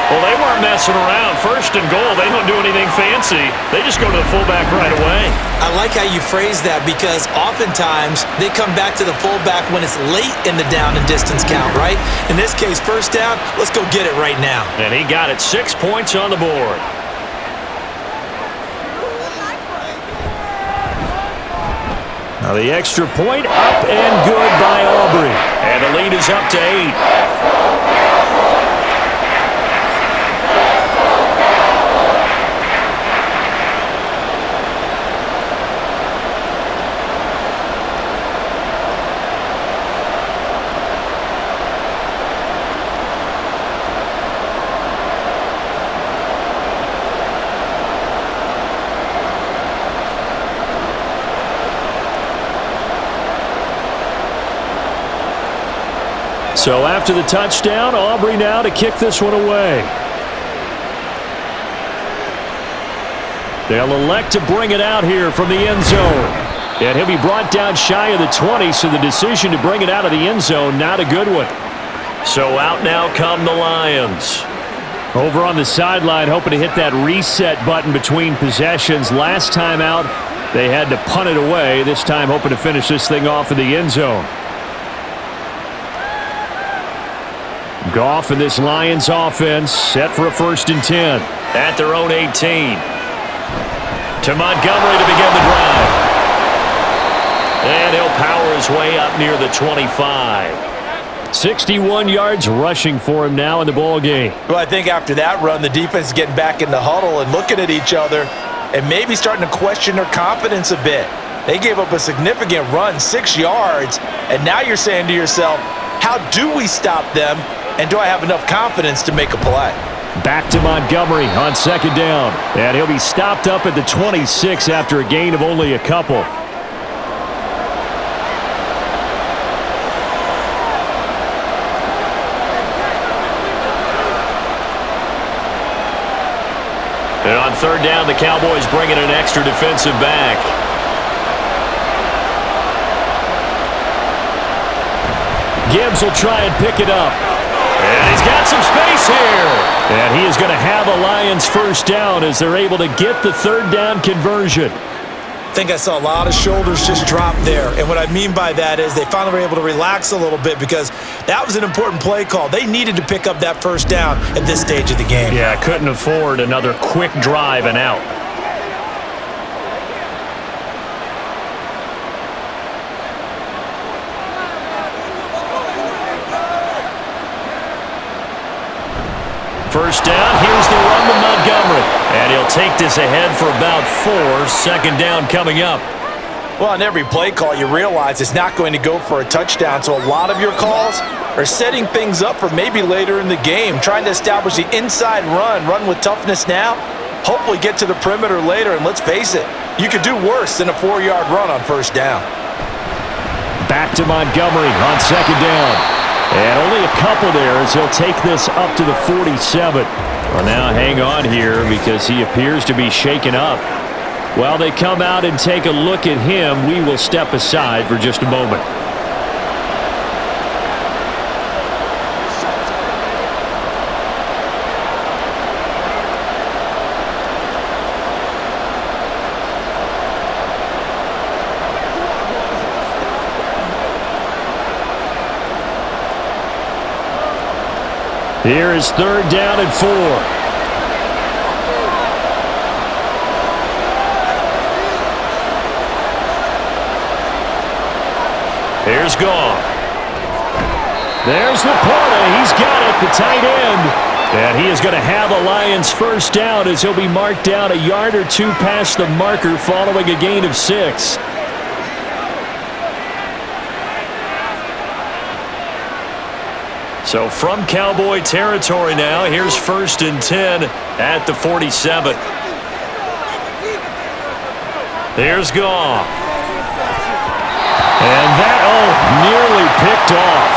Well, they weren't messing around. 1st and goal, they don't do anything fancy. They just go to the fullback right away. I like how you phrase that because oftentimes they come back to the fullback when it's late in the down and distance count, right? In this case, 1st down, let's go get it right now. And he got it. 6 points on the board. Now the extra point up and good by Aubrey. And the lead is up to 8. So after the touchdown, Aubrey now to kick this one away. They'll elect to bring it out here from the end zone. And he'll be brought down shy of the 20, so the decision to bring it out of the end zone, not a good one. So out now come the Lions. Over on the sideline, hoping to hit that reset button between possessions. Last time out, they had to punt it away. This time hoping to finish this thing off in the end zone. Goff and this Lions offense set for a 1st and 10 at their own 18. To Montgomery to begin the drive. And he'll power his way up near the 25. 61 yards rushing for him now in the ball game. Well, I think after that run, the defense is getting back in the huddle and looking at each other and maybe starting to question their confidence a bit. They gave up a significant run, 6 yards, and now you're saying to yourself, how do we stop them? And do I have enough confidence to make a play? Back to Montgomery on 2nd down. And he'll be stopped up at the 26 after a gain of only a couple. And on 3rd down, the Cowboys bring in an extra defensive back. Gibbs will try and pick it up. And he's got some space here. And he is going to have a Lions first down as they're able to get the 3rd down conversion. I think I saw a lot of shoulders just drop there. And what I mean by that is they finally were able to relax a little bit because that was an important play call. They needed to pick up that 1st down at this stage of the game. Yeah, couldn't afford another quick drive and out. First down, here's the run to Montgomery. And he'll take this ahead for about 4. Second down coming up. Well, on every play call, you realize it's not going to go for a touchdown, so a lot of your calls are setting things up for maybe later in the game, trying to establish the inside run with toughness now, hopefully get to the perimeter later, and let's face it, you could do worse than a 4-yard run on first down. Back to Montgomery on second down. And only a couple there as he'll take this up to the 47. Well, now hang on here because he appears to be shaken up. While they come out and take a look at him, we will step aside for just a moment. Here is third down and 4. Here's Goff. There's Laporta. He's got it, the tight end. And he is going to have a Lions first down as he'll be marked down a yard or 2 past the marker following a gain of 6. So from Cowboy territory now, here's first and 10 at the 47. Here's Goff. And that, nearly picked off.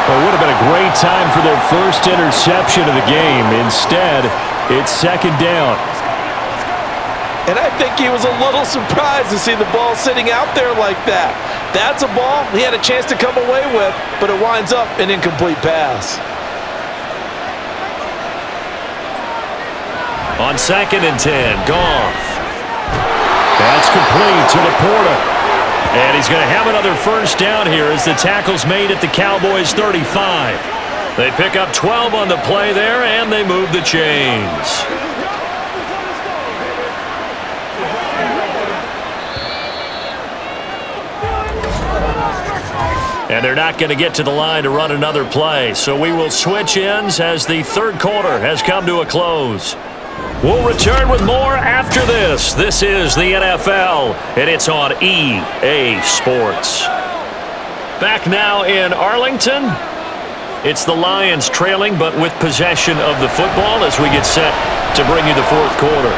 Well, it would have been a great time for their first interception of the game. Instead, it's second down. And I think he was a little surprised to see the ball sitting out there like that. That's a ball he had a chance to come away with, but it winds up an incomplete pass. On second and 10, Goff. That's complete to Laporta. And he's going to have another first down here as the tackle's made at the Cowboys' 35. They pick up 12 on the play there, and they move the chains. And they're not going to get to the line to run another play. So we will switch ends as the third quarter has come to a close. We'll return with more after this. This is the NFL, and it's on EA Sports. Back now in Arlington. It's the Lions trailing, but with possession of the football as we get set to bring you the fourth quarter.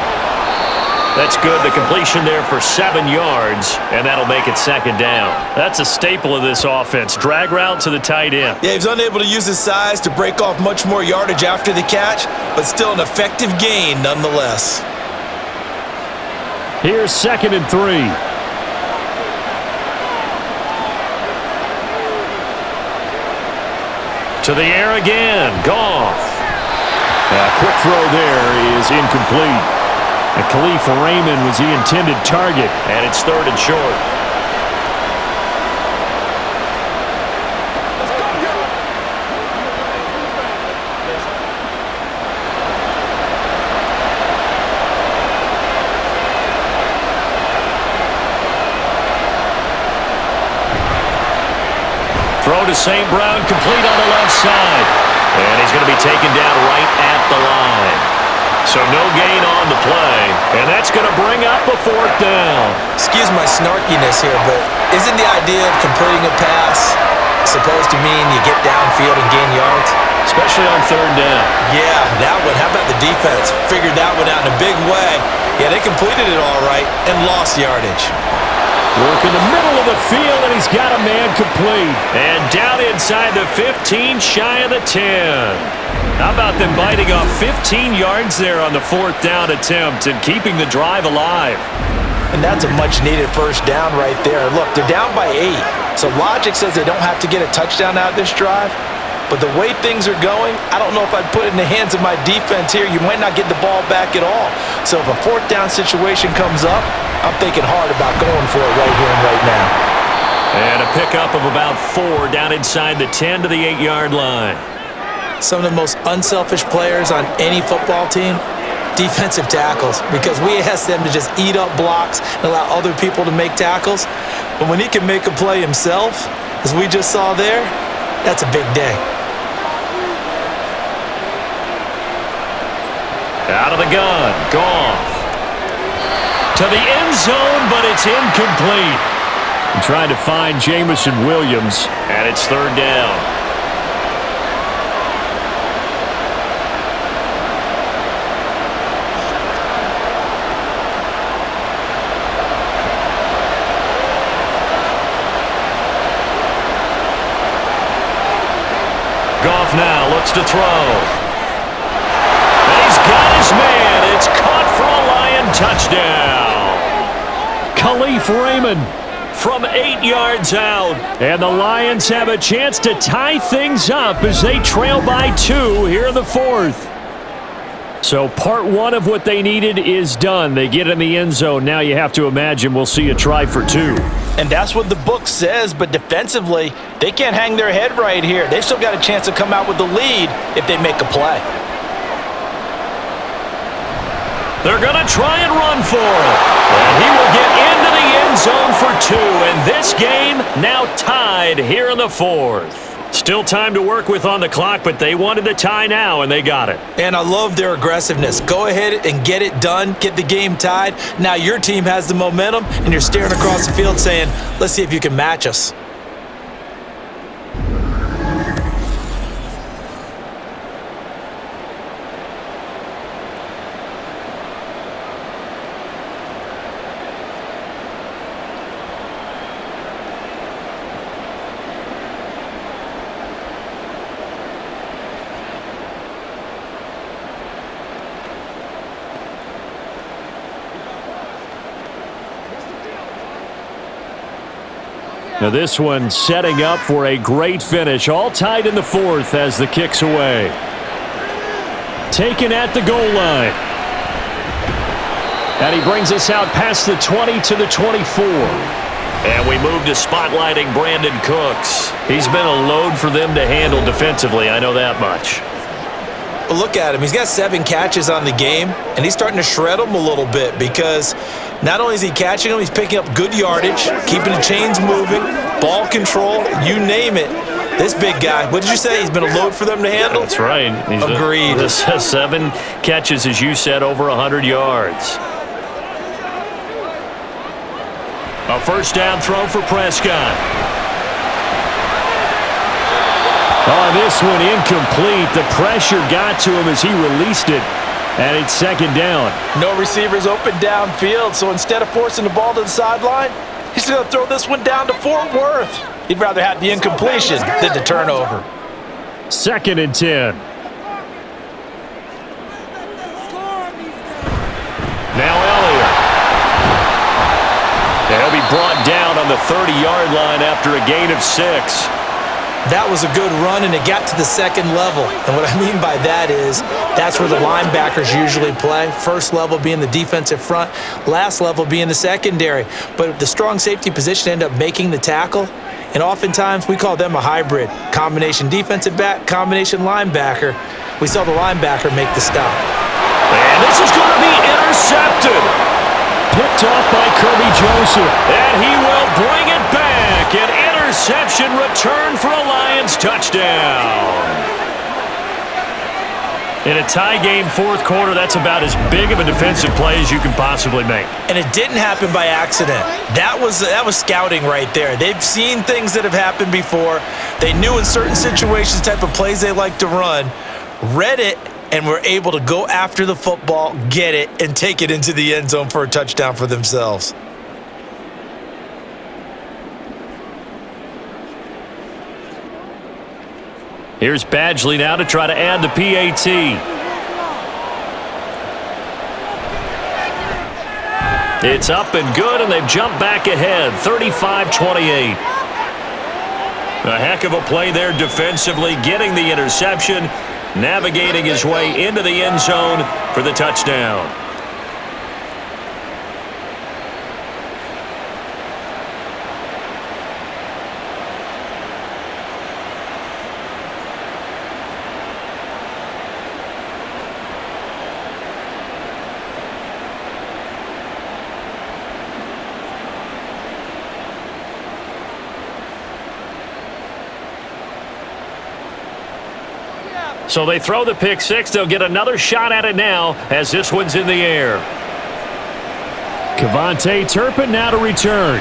That's good. The completion there for 7 yards, and that'll make it second down. That's a staple of this offense. Drag route to the tight end. Yeah, he was unable to use his size to break off much more yardage after the catch, but still an effective gain nonetheless. Here's second and 3. To the air again. Goff. A quick throw there is incomplete. And Khalif Raymond was the intended target, and it's third and short. Throw to St. Brown, complete on the left side. And he's going to be taken down right at the line. So no gain on the play, and that's going to bring up a fourth down. Excuse my snarkiness here, but isn't the idea of completing a pass supposed to mean you get downfield and gain yards? Especially on third down. Yeah, that one. How about the defense? Figured that one out in a big way. Yeah, they completed it all right and lost yardage. Work in the middle of the field, and he's got a man complete. And down inside the 15, shy of the 10. How about them biting off 15 yards there on the fourth down attempt and keeping the drive alive? And that's a much-needed first down right there. Look, they're down by 8, so logic says they don't have to get a touchdown out of this drive. But the way things are going, I don't know if I'd put it in the hands of my defense here. You might not get the ball back at all. So if a fourth down situation comes up, I'm thinking hard about going for it right here and right now. And a pickup of about 4 down inside the 10 to the 8-yard line. Some of the most unselfish players on any football team, defensive tackles, because we ask them to just eat up blocks and allow other people to make tackles. But when he can make a play himself, as we just saw there, that's a big day. Out of the gun, Goff. To the end zone, but it's incomplete. And trying to find Jamison Williams, and it's third down. Goff now looks to throw. And he's got his man. It's caught for a Lion touchdown. Khalif Raymond from 8 yards out. And the Lions have a chance to tie things up as they trail by 2 here in the fourth. So part one of what they needed is done. They get in the end zone. Now you have to imagine we'll see a try for 2. And that's what the book says, but defensively, they can't hang their head right here. They've still got a chance to come out with the lead if they make a play. They're going to try and run for it. And he will get into the end zone for 2. And this game now tied here in the fourth. Still time to work with on the clock, but they wanted the tie now, and they got it. And I love their aggressiveness. Go ahead and get it done. Get the game tied. Now your team has the momentum, and you're staring across the field saying, let's see if you can match us. Now this one setting up for a great finish. All tied in the fourth as the kick's away. Taken at the goal line. And he brings us out past the 20 to the 24. And we move to spotlighting Brandon Cooks. He's been a load for them to handle defensively, I know that much. But look at him. He's got 7 catches on the game, and he's starting to shred them a little bit because not only is he catching them, he's picking up good yardage, keeping the chains moving, ball control, you name it. This big guy, what did you say? He's been a load for them to handle? That's right. Agreed. 7 catches, as you said, over 100 yards. A first down throw for Prescott. Oh, this one incomplete. The pressure got to him as he released it, and it's second down. No receivers open downfield, so instead of forcing the ball to the sideline, he's going to throw this one down to Fort Worth. He'd rather have the incompletion than the turnover. Second and 10. Now Elliott. He'll be brought down on the 30-yard line after a gain of 6. That was a good run, and it got to the second level. And what I mean by that is that's where the linebackers usually play. First level being the defensive front, last level being the secondary. But the strong safety position ended up making the tackle, and oftentimes we call them a hybrid. Combination defensive back, combination linebacker. We saw the linebacker make the stop. And this is going to be intercepted. Picked off by Kirby Joseph. And he will bring it back. An interception return for a Lions touchdown. In a tie game fourth quarter, that's about as big of a defensive play as you can possibly make. And it didn't happen by accident. That was scouting right there. They've seen things that have happened before. They knew in certain situations the type of plays they like to run, read it, and were able to go after the football, get it, and take it into the end zone for a touchdown for themselves. Here's Badgley now to try to add the PAT. It's up and good, and they've jumped back ahead, 35-28. A heck of a play there defensively, getting the interception, navigating his way into the end zone for the touchdown. So they throw the pick six. They'll get another shot at it now as this one's in the air. Kevontae Turpin now to return.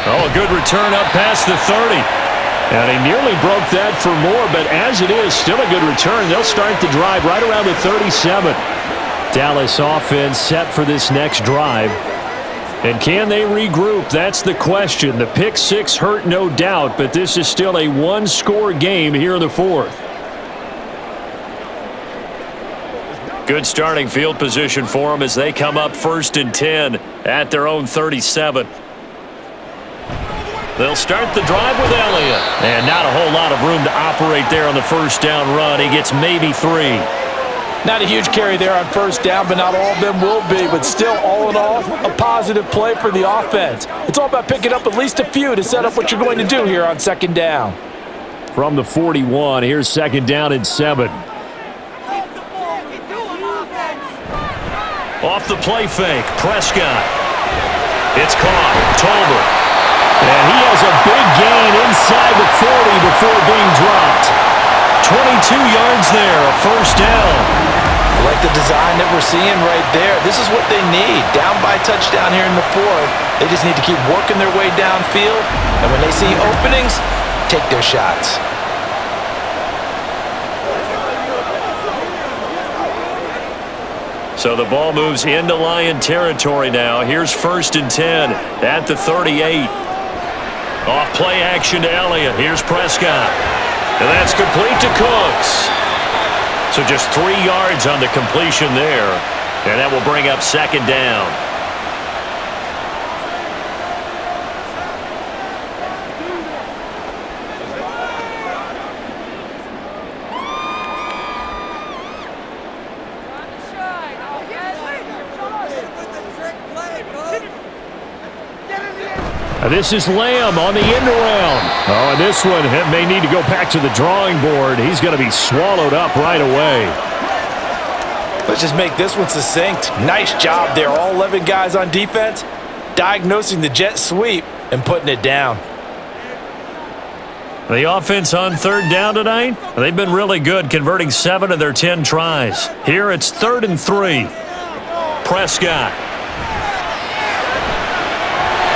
Oh, a good return up past the 30. And he nearly broke that for more, but as it is, still a good return. They'll start the drive right around the 37. Dallas offense set for this next drive. And can they regroup? That's the question. The pick six hurt, no doubt, but this is still a one-score game here in the fourth. Good starting field position for them as they come up 1st and 10 at their own 37. They'll start the drive with Elliott. And not a whole lot of room to operate there on the first down run. He gets maybe 3. Not a huge carry there on first down, but not all of them will be. But still, all in all, a positive play for the offense. It's all about picking up at least a few to set up what you're going to do here on second down. From the 41, here's 2nd down and 7. Off the play fake, Prescott. It's caught, Tolbert. And he has a big gain inside the 40 before being dropped. 22 yards there, a first down. I like the design that we're seeing right there. This is what they need. Down by touchdown here in the fourth. They just need to keep working their way downfield. And when they see openings, take their shots. So the ball moves into Lion territory now. Here's 1st and 10 at the 38. Off play action to Elliott. Here's Prescott. And that's complete to Cooks. So just 3 yards on the completion there. And that will bring up 2nd down. This is Lamb on the end around. Oh, and this one may need to go back to the drawing board. He's going to be swallowed up right away. Let's just make this one succinct. Nice job there. All 11 guys on defense diagnosing the jet sweep and putting it down. The offense on 3rd down tonight, they've been really good, converting 7 of their 10 tries. Here it's 3rd and 3. Prescott.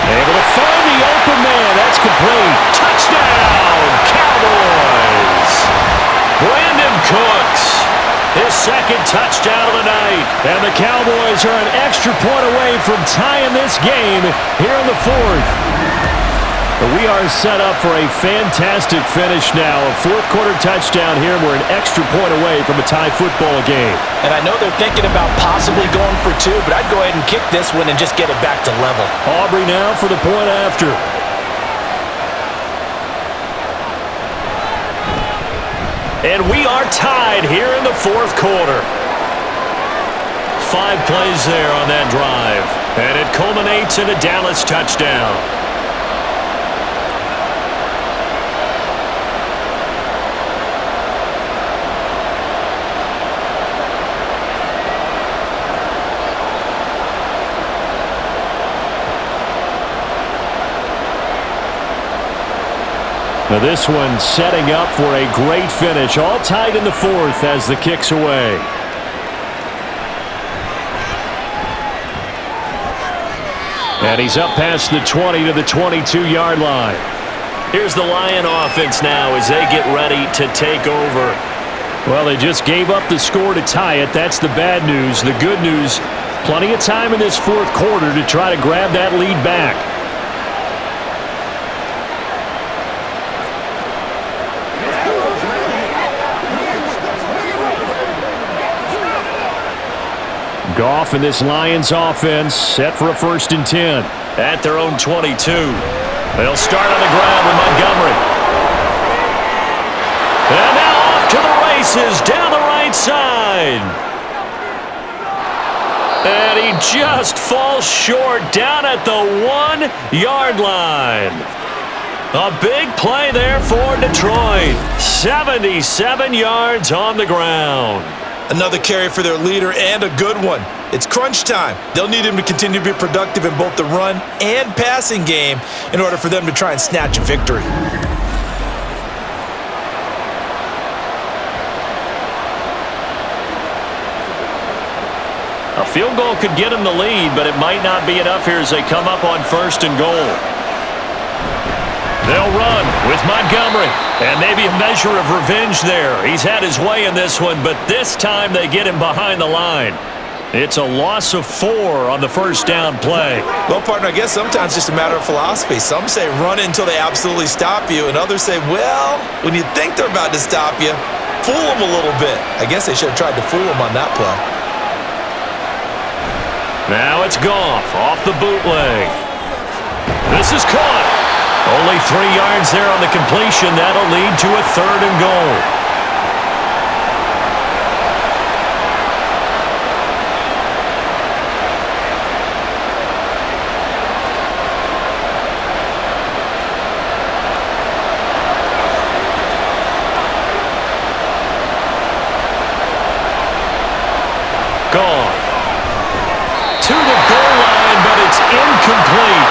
Able to find the open man. That's complete. Touchdown, Cowboys. Brandon Cooks, his 2nd touchdown of the night. And the Cowboys are an extra point away from tying this game here in the 4th. But we are set up for a fantastic finish now. A 4th quarter touchdown here. We're an extra point away from a tie football game. And I know they're thinking about possibly going for 2, but I'd go ahead and kick this one and just get it back to level. Aubrey now for the point after. And we are tied here in the 4th quarter. 5 plays there on that drive. And it culminates in a Dallas touchdown. Now this one setting up for a great finish. All tied in the 4th as the kick's away. And he's up past the 20 to the 22-yard line. Here's the Lion offense now as they get ready to take over. Well, they just gave up the score to tie it. That's the bad news. The good news, plenty of time in this 4th quarter to try to grab that lead back. Goff and this Lions offense set for a 1st and 10 at their own 22. They'll start on the ground with Montgomery. And now off to the races down the right side. And he just falls short down at the 1-yard line. A big play there for Detroit. 77 yards on the ground. Another carry for their leader and a good one. It's crunch time. They'll need him to continue to be productive in both the run and passing game in order for them to try and snatch a victory. A field goal could get them the lead, but it might not be enough here as they come up on 1st and goal. They'll run with Montgomery, and maybe a measure of revenge there. He's had his way in this one, but this time they get him behind the line. It's a loss of 4 on the 1st down play. Well, partner, I guess sometimes it's just a matter of philosophy. Some say run until they absolutely stop you, and others say, well, when you think they're about to stop you, fool them a little bit. I guess they should have tried to fool them on that play. Now it's Goff off the bootleg. This is caught. Only 3 yards there on the completion. That'll lead to a 3rd and goal. Gone. To the goal line, but it's incomplete.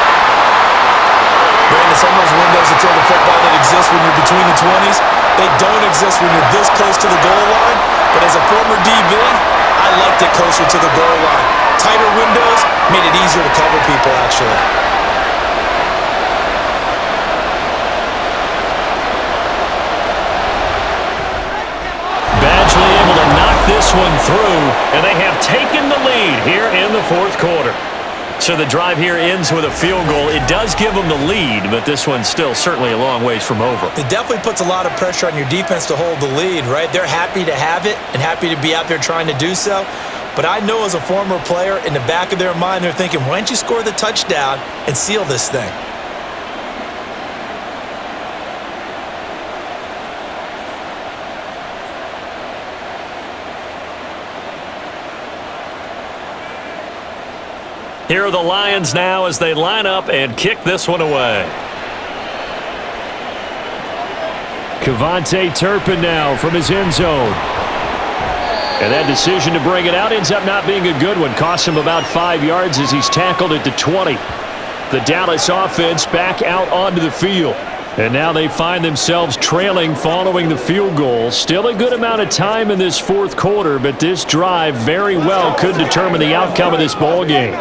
Brandon, some of those windows to throw the football that exist when you're between the 20s, they don't exist when you're this close to the goal line. But as a former DB, I liked it closer to the goal line. Tighter windows made it easier to cover people, actually. Badgley able to knock this one through, and they have taken the lead here in the 4th quarter. So the drive here ends with a field goal. It does give them the lead, but this one's still certainly a long ways from over. It definitely puts a lot of pressure on your defense to hold the lead, right? They're happy to have it and happy to be out there trying to do so. But I know as a former player, in the back of their mind, they're thinking, why don't you score the touchdown and seal this thing? Here are the Lions now as they line up and kick this one away. Kevontae Turpin now from his end zone. And that decision to bring it out ends up not being a good one. Costs him about 5 yards as he's tackled at the 20. The Dallas offense back out onto the field. And now they find themselves trailing following the field goal. Still a good amount of time in this 4th quarter, but this drive very well could determine the outcome of this ball game.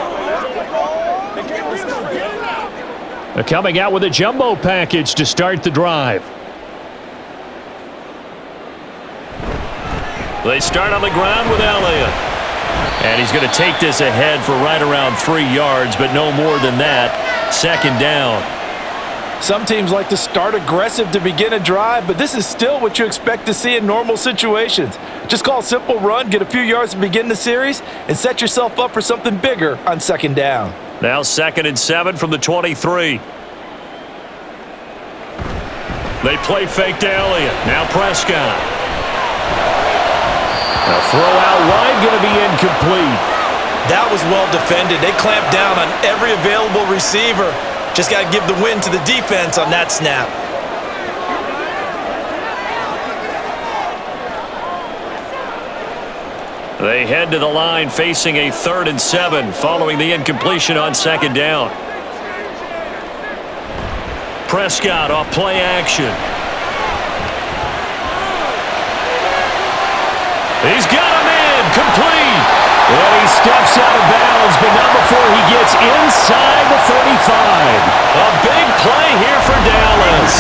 Coming out with a jumbo package to start the drive. They start on the ground with Elliott. And he's going to take this ahead for right around 3 yards, but no more than that. 2nd down. Some teams like to start aggressive to begin a drive, but this is still what you expect to see in normal situations. Just call a simple run, get a few yards to begin the series, and set yourself up for something bigger on 2nd down. Now 2nd and 7 from the 23. They play fake to Elliott. Now Prescott. A throw out wide, going to be incomplete. That was well defended. They clamped down on every available receiver. Just got to give the win to the defense on that snap. They head to the line facing a 3rd and 7 following the incompletion on 2nd down. Prescott off play action. He's got him in, complete. And he steps out of bounds, but not before he gets inside the 35. A big play here for Dallas.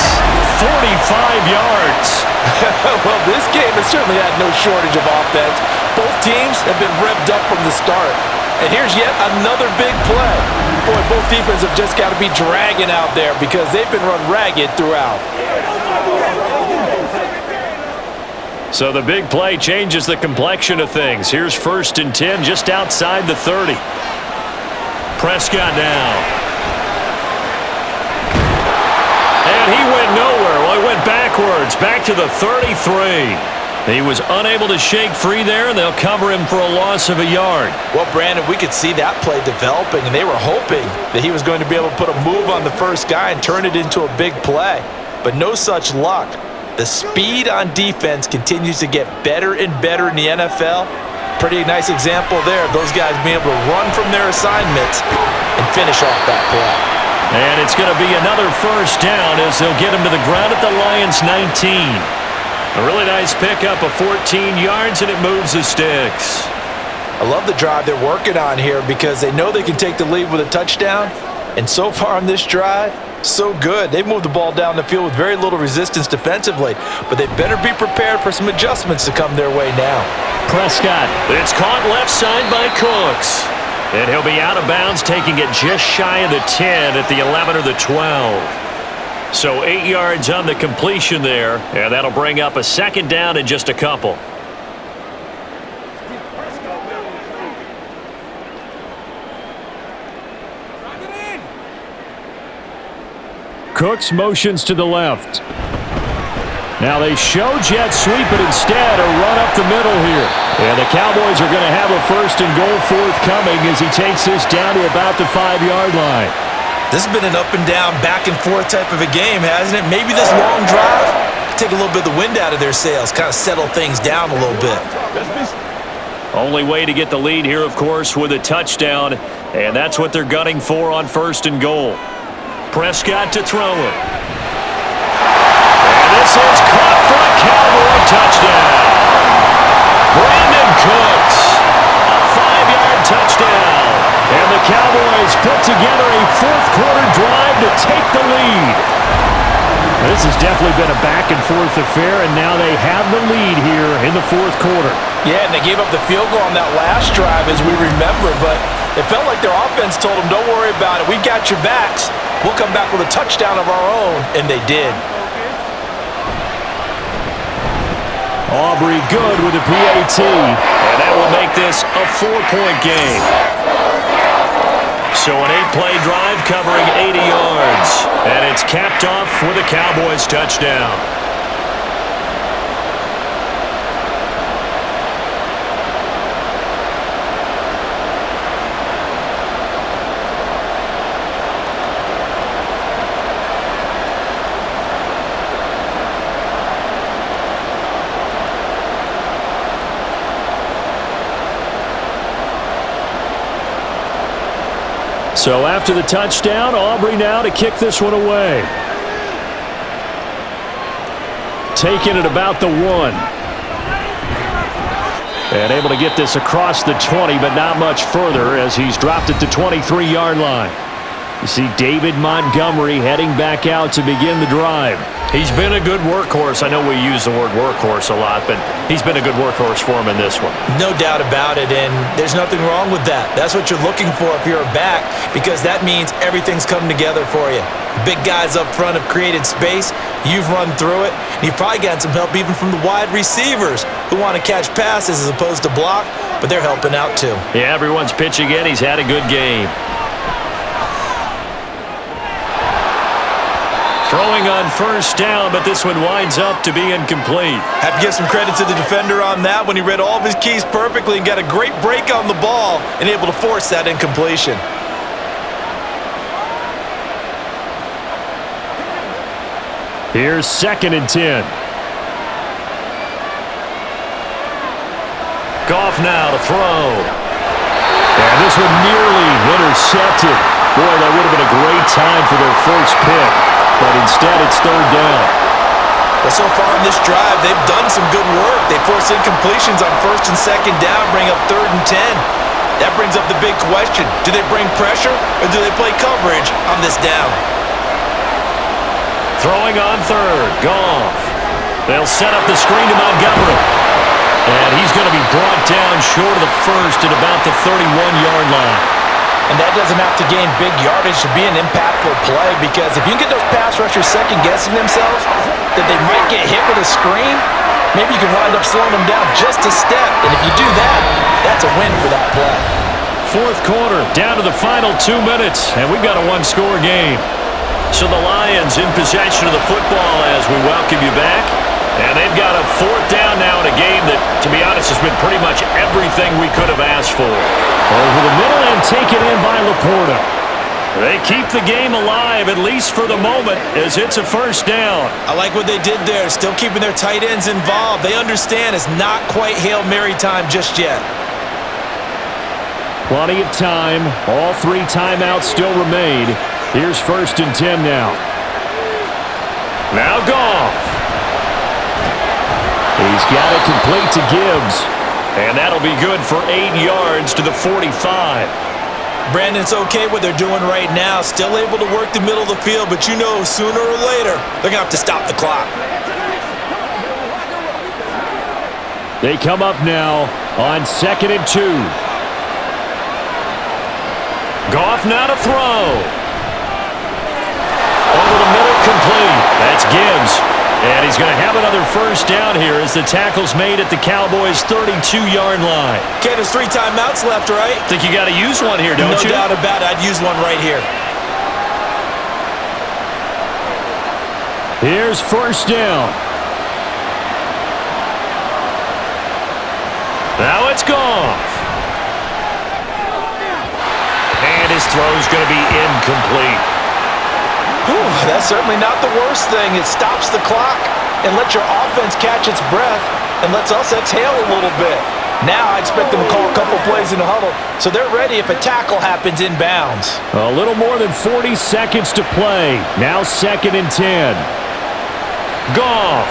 45 yards. Well, this game has certainly had no shortage of offense. Both teams have been revved up from the start. And here's yet another big play. Boy, both defenses have just got to be dragging out there because they've been run ragged throughout. So the big play changes the complexion of things. Here's 1st and 10 just outside the 30. Prescott now. And he went nowhere. Well, he went backwards, back to the 33. He was unable to shake free there, and they'll cover him for a loss of a yard. Well, Brandon, we could see that play developing, and they were hoping that he was going to be able to put a move on the first guy and turn it into a big play. But no such luck. The speed on defense continues to get better and better in the NFL. Pretty nice example there of those guys being able to run from their assignments and finish off that play. And it's going to be another 1st down as they'll get him to the ground at the Lions' 19. A really nice pickup of 14 yards, and it moves the sticks. I love the drive they're working on here because they know they can take the lead with a touchdown. And so far on this drive, so good. They've moved the ball down the field with very little resistance defensively, but they better be prepared for some adjustments to come their way now. Prescott. It's caught left side by Cooks. And he'll be out of bounds, taking it just shy of the 10 at the 11 or the 12. So 8 yards on the completion there, and that'll bring up a second down in just a couple. Cooks motions to the left. Now they show jet sweep, but instead a run up the middle here. And the Cowboys are going to have a 1st and goal forthcoming as he takes this down to about the 5-yard line. This has been an up and down, back and forth type of a game, hasn't it? Maybe this long drive take a little bit of the wind out of their sails, kind of settle things down a little bit. Only way to get the lead here, of course, with a touchdown, and that's what they're gunning for on 1st and goal. Prescott to throw it. And this is caught for a Cowboy touchdown. Brandon Cooks, a 5-yard touchdown. And the Cowboys put together a 4th-quarter drive to take the lead. This has definitely been a back-and-forth affair, and now they have the lead here in the 4th quarter. Yeah, and they gave up the field goal on that last drive, as we remember, but it felt like their offense told them, don't worry about it, we got your backs. We'll come back with a touchdown of our own, and they did. Aubrey good with a PAT. And that will make this a 4-point game. So an 8-play drive covering 80 yards. And it's capped off with a Cowboys touchdown. So after the touchdown, Aubrey now to kick this one away. Taking it about the 1. And able to get this across the 20, but not much further as he's dropped it to 23-yard line. You see David Montgomery heading back out to begin the drive. He's been a good workhorse. I know we use the word workhorse a lot, but he's been a good workhorse for him in this one. No doubt about it, and there's nothing wrong with that. That's what you're looking for if you're a back, because that means everything's come together for you. Big guys up front have created space. You've run through it. You've probably gotten some help even from the wide receivers who want to catch passes as opposed to block, but they're helping out too. Yeah, everyone's pitching in. He's had a good game. Throwing on 1st down, but this one winds up to be incomplete. Have to give some credit to the defender on that when he read all of his keys perfectly and got a great break on the ball and able to force that incompletion. Here's 2nd and 10. Goff now to throw. And this one nearly intercepted. Boy, that would have been a great time for their first pick. But instead, it's 3rd down. Well, so far in this drive, they've done some good work. They forced incompletions on 1st and 2nd down, bring up 3rd and 10. That brings up the big question. Do they bring pressure or do they play coverage on this down? Throwing on 3rd, Goff. They'll set up the screen to Montgomery. And he's going to be brought down short of the 1st at about the 31-yard line. And that doesn't have to gain big yardage to be an impactful play, because if you can get those pass rushers second-guessing themselves that they might get hit with a screen, maybe you can wind up slowing them down just a step. And if you do that, that's a win for that play. 4th quarter, down to the final 2 minutes, and we've got a 1-score game. So the Lions in possession of the football as we welcome you back. And they've got a 4th down now in a game that, to be honest, has been pretty much everything we could have asked for. Over the middle and taken in by Laporta. They keep the game alive, at least for the moment, as it's a 1st down. I like what they did there, still keeping their tight ends involved. They understand it's not quite Hail Mary time just yet. Plenty of time. All 3 timeouts still remain. Here's 1st and 10 now. Now Goff. He's got it complete to Gibbs. And that'll be good for 8 yards to the 45. Brandon, it's okay what they're doing right now. Still able to work the middle of the field, but you know sooner or later they're going to have to stop the clock. They come up now on 2nd and 2. Goff now to throw. Over the middle, complete. That's Gibbs. And he's going to have another first down here as the tackle's made at the Cowboys' 32-yard line. Okay, there's 3 timeouts left, right? Think you got to use one here, don't you? No doubt about it. I'd use one right here. Here's first down. Now it's Goff. And his throw's going to be incomplete. Whew, that's certainly not the worst thing. It stops the clock and lets your offense catch its breath and lets us exhale a little bit. Now I expect them to call a couple plays in the huddle, so they're ready if a tackle happens inbounds. A little more than 40 seconds to play. Now 2nd and 10. Goff.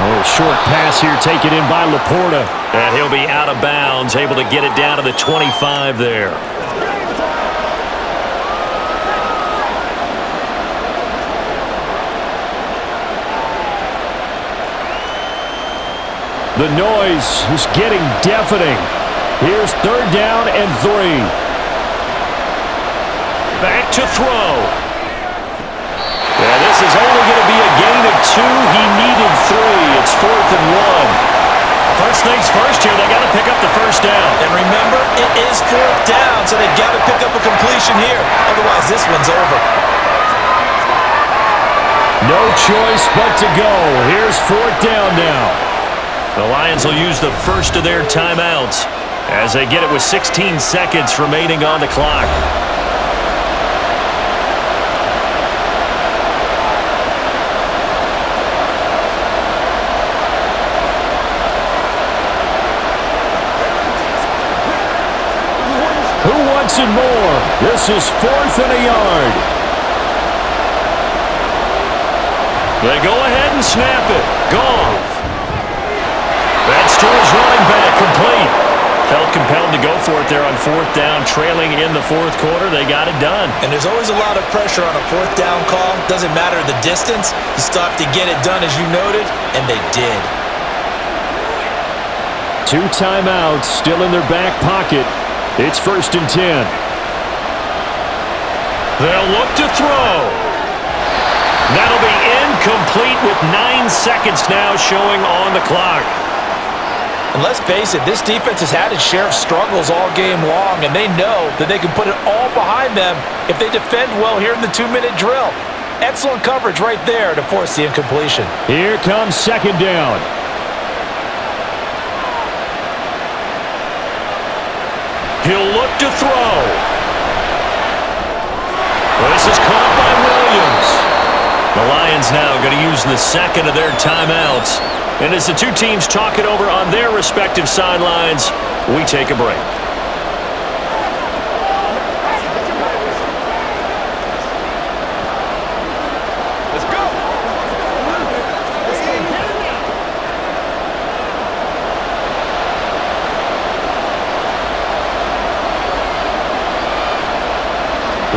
A little short pass here taken in by Laporta. And he'll be out of bounds, able to get it down to the 25 there. The noise is getting deafening. Here's 3rd down and 3. Back to throw. Yeah, this is only going to be a gain of 2. He needed 3. It's 4th and 1. First things first here, they got to pick up the first down. And remember, it is 4th down, so they've got to pick up a completion here. Otherwise, this one's over. No choice but to go. Here's 4th down now. The Lions will use the first of their timeouts as they get it with 16 seconds remaining on the clock. Who wants it more? This is 4th and a yard. They go ahead and snap it. Goff. That's to his running back, complete. Felt compelled to go for it there on 4th down, trailing in the 4th quarter. They got it done. And there's always a lot of pressure on a 4th down call. Doesn't matter the distance. You still have to get it done, as you noted, and they did. 2 timeouts still in their back pocket. It's 1st and 10. They'll look to throw. That'll be incomplete with 9 seconds now showing on the clock. And let's face it, this defense has had its share of struggles all game long, and they know that they can put it all behind them if they defend well here in the 2-minute drill. Excellent coverage right there to force the incompletion. Here comes 2nd down. He'll look to throw. This is caught by Williams. The Lions now going to use the 2nd of their timeouts. And as the 2 teams talk it over on their respective sidelines, we take a break. Let's go.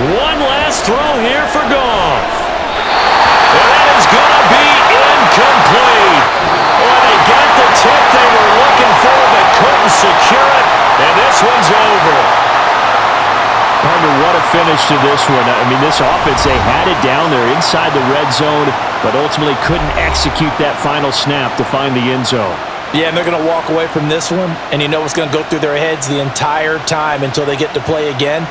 One last throw here for Goff. And that is going to be incomplete. Well, they got the tip they were looking for, but couldn't secure it, and this one's over. Partner, what a finish to this one. I mean, this offense, they had it down there inside the red zone, but ultimately couldn't execute that final snap to find the end zone. Yeah, and they're going to walk away from this one, and you know what's going to go through their heads the entire time until they get to play again?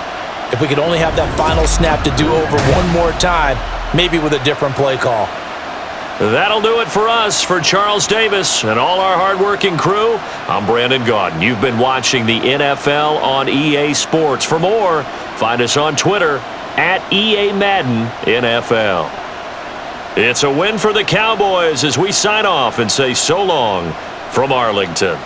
If we could only have that final snap to do over one more time, maybe with a different play call. That'll do it for us. For Charles Davis and all our hardworking crew, I'm Brandon Gaudin. You've been watching the NFL on EA Sports. For more, find us on Twitter at EA Madden NFL. It's a win for the Cowboys as we sign off and say so long from Arlington.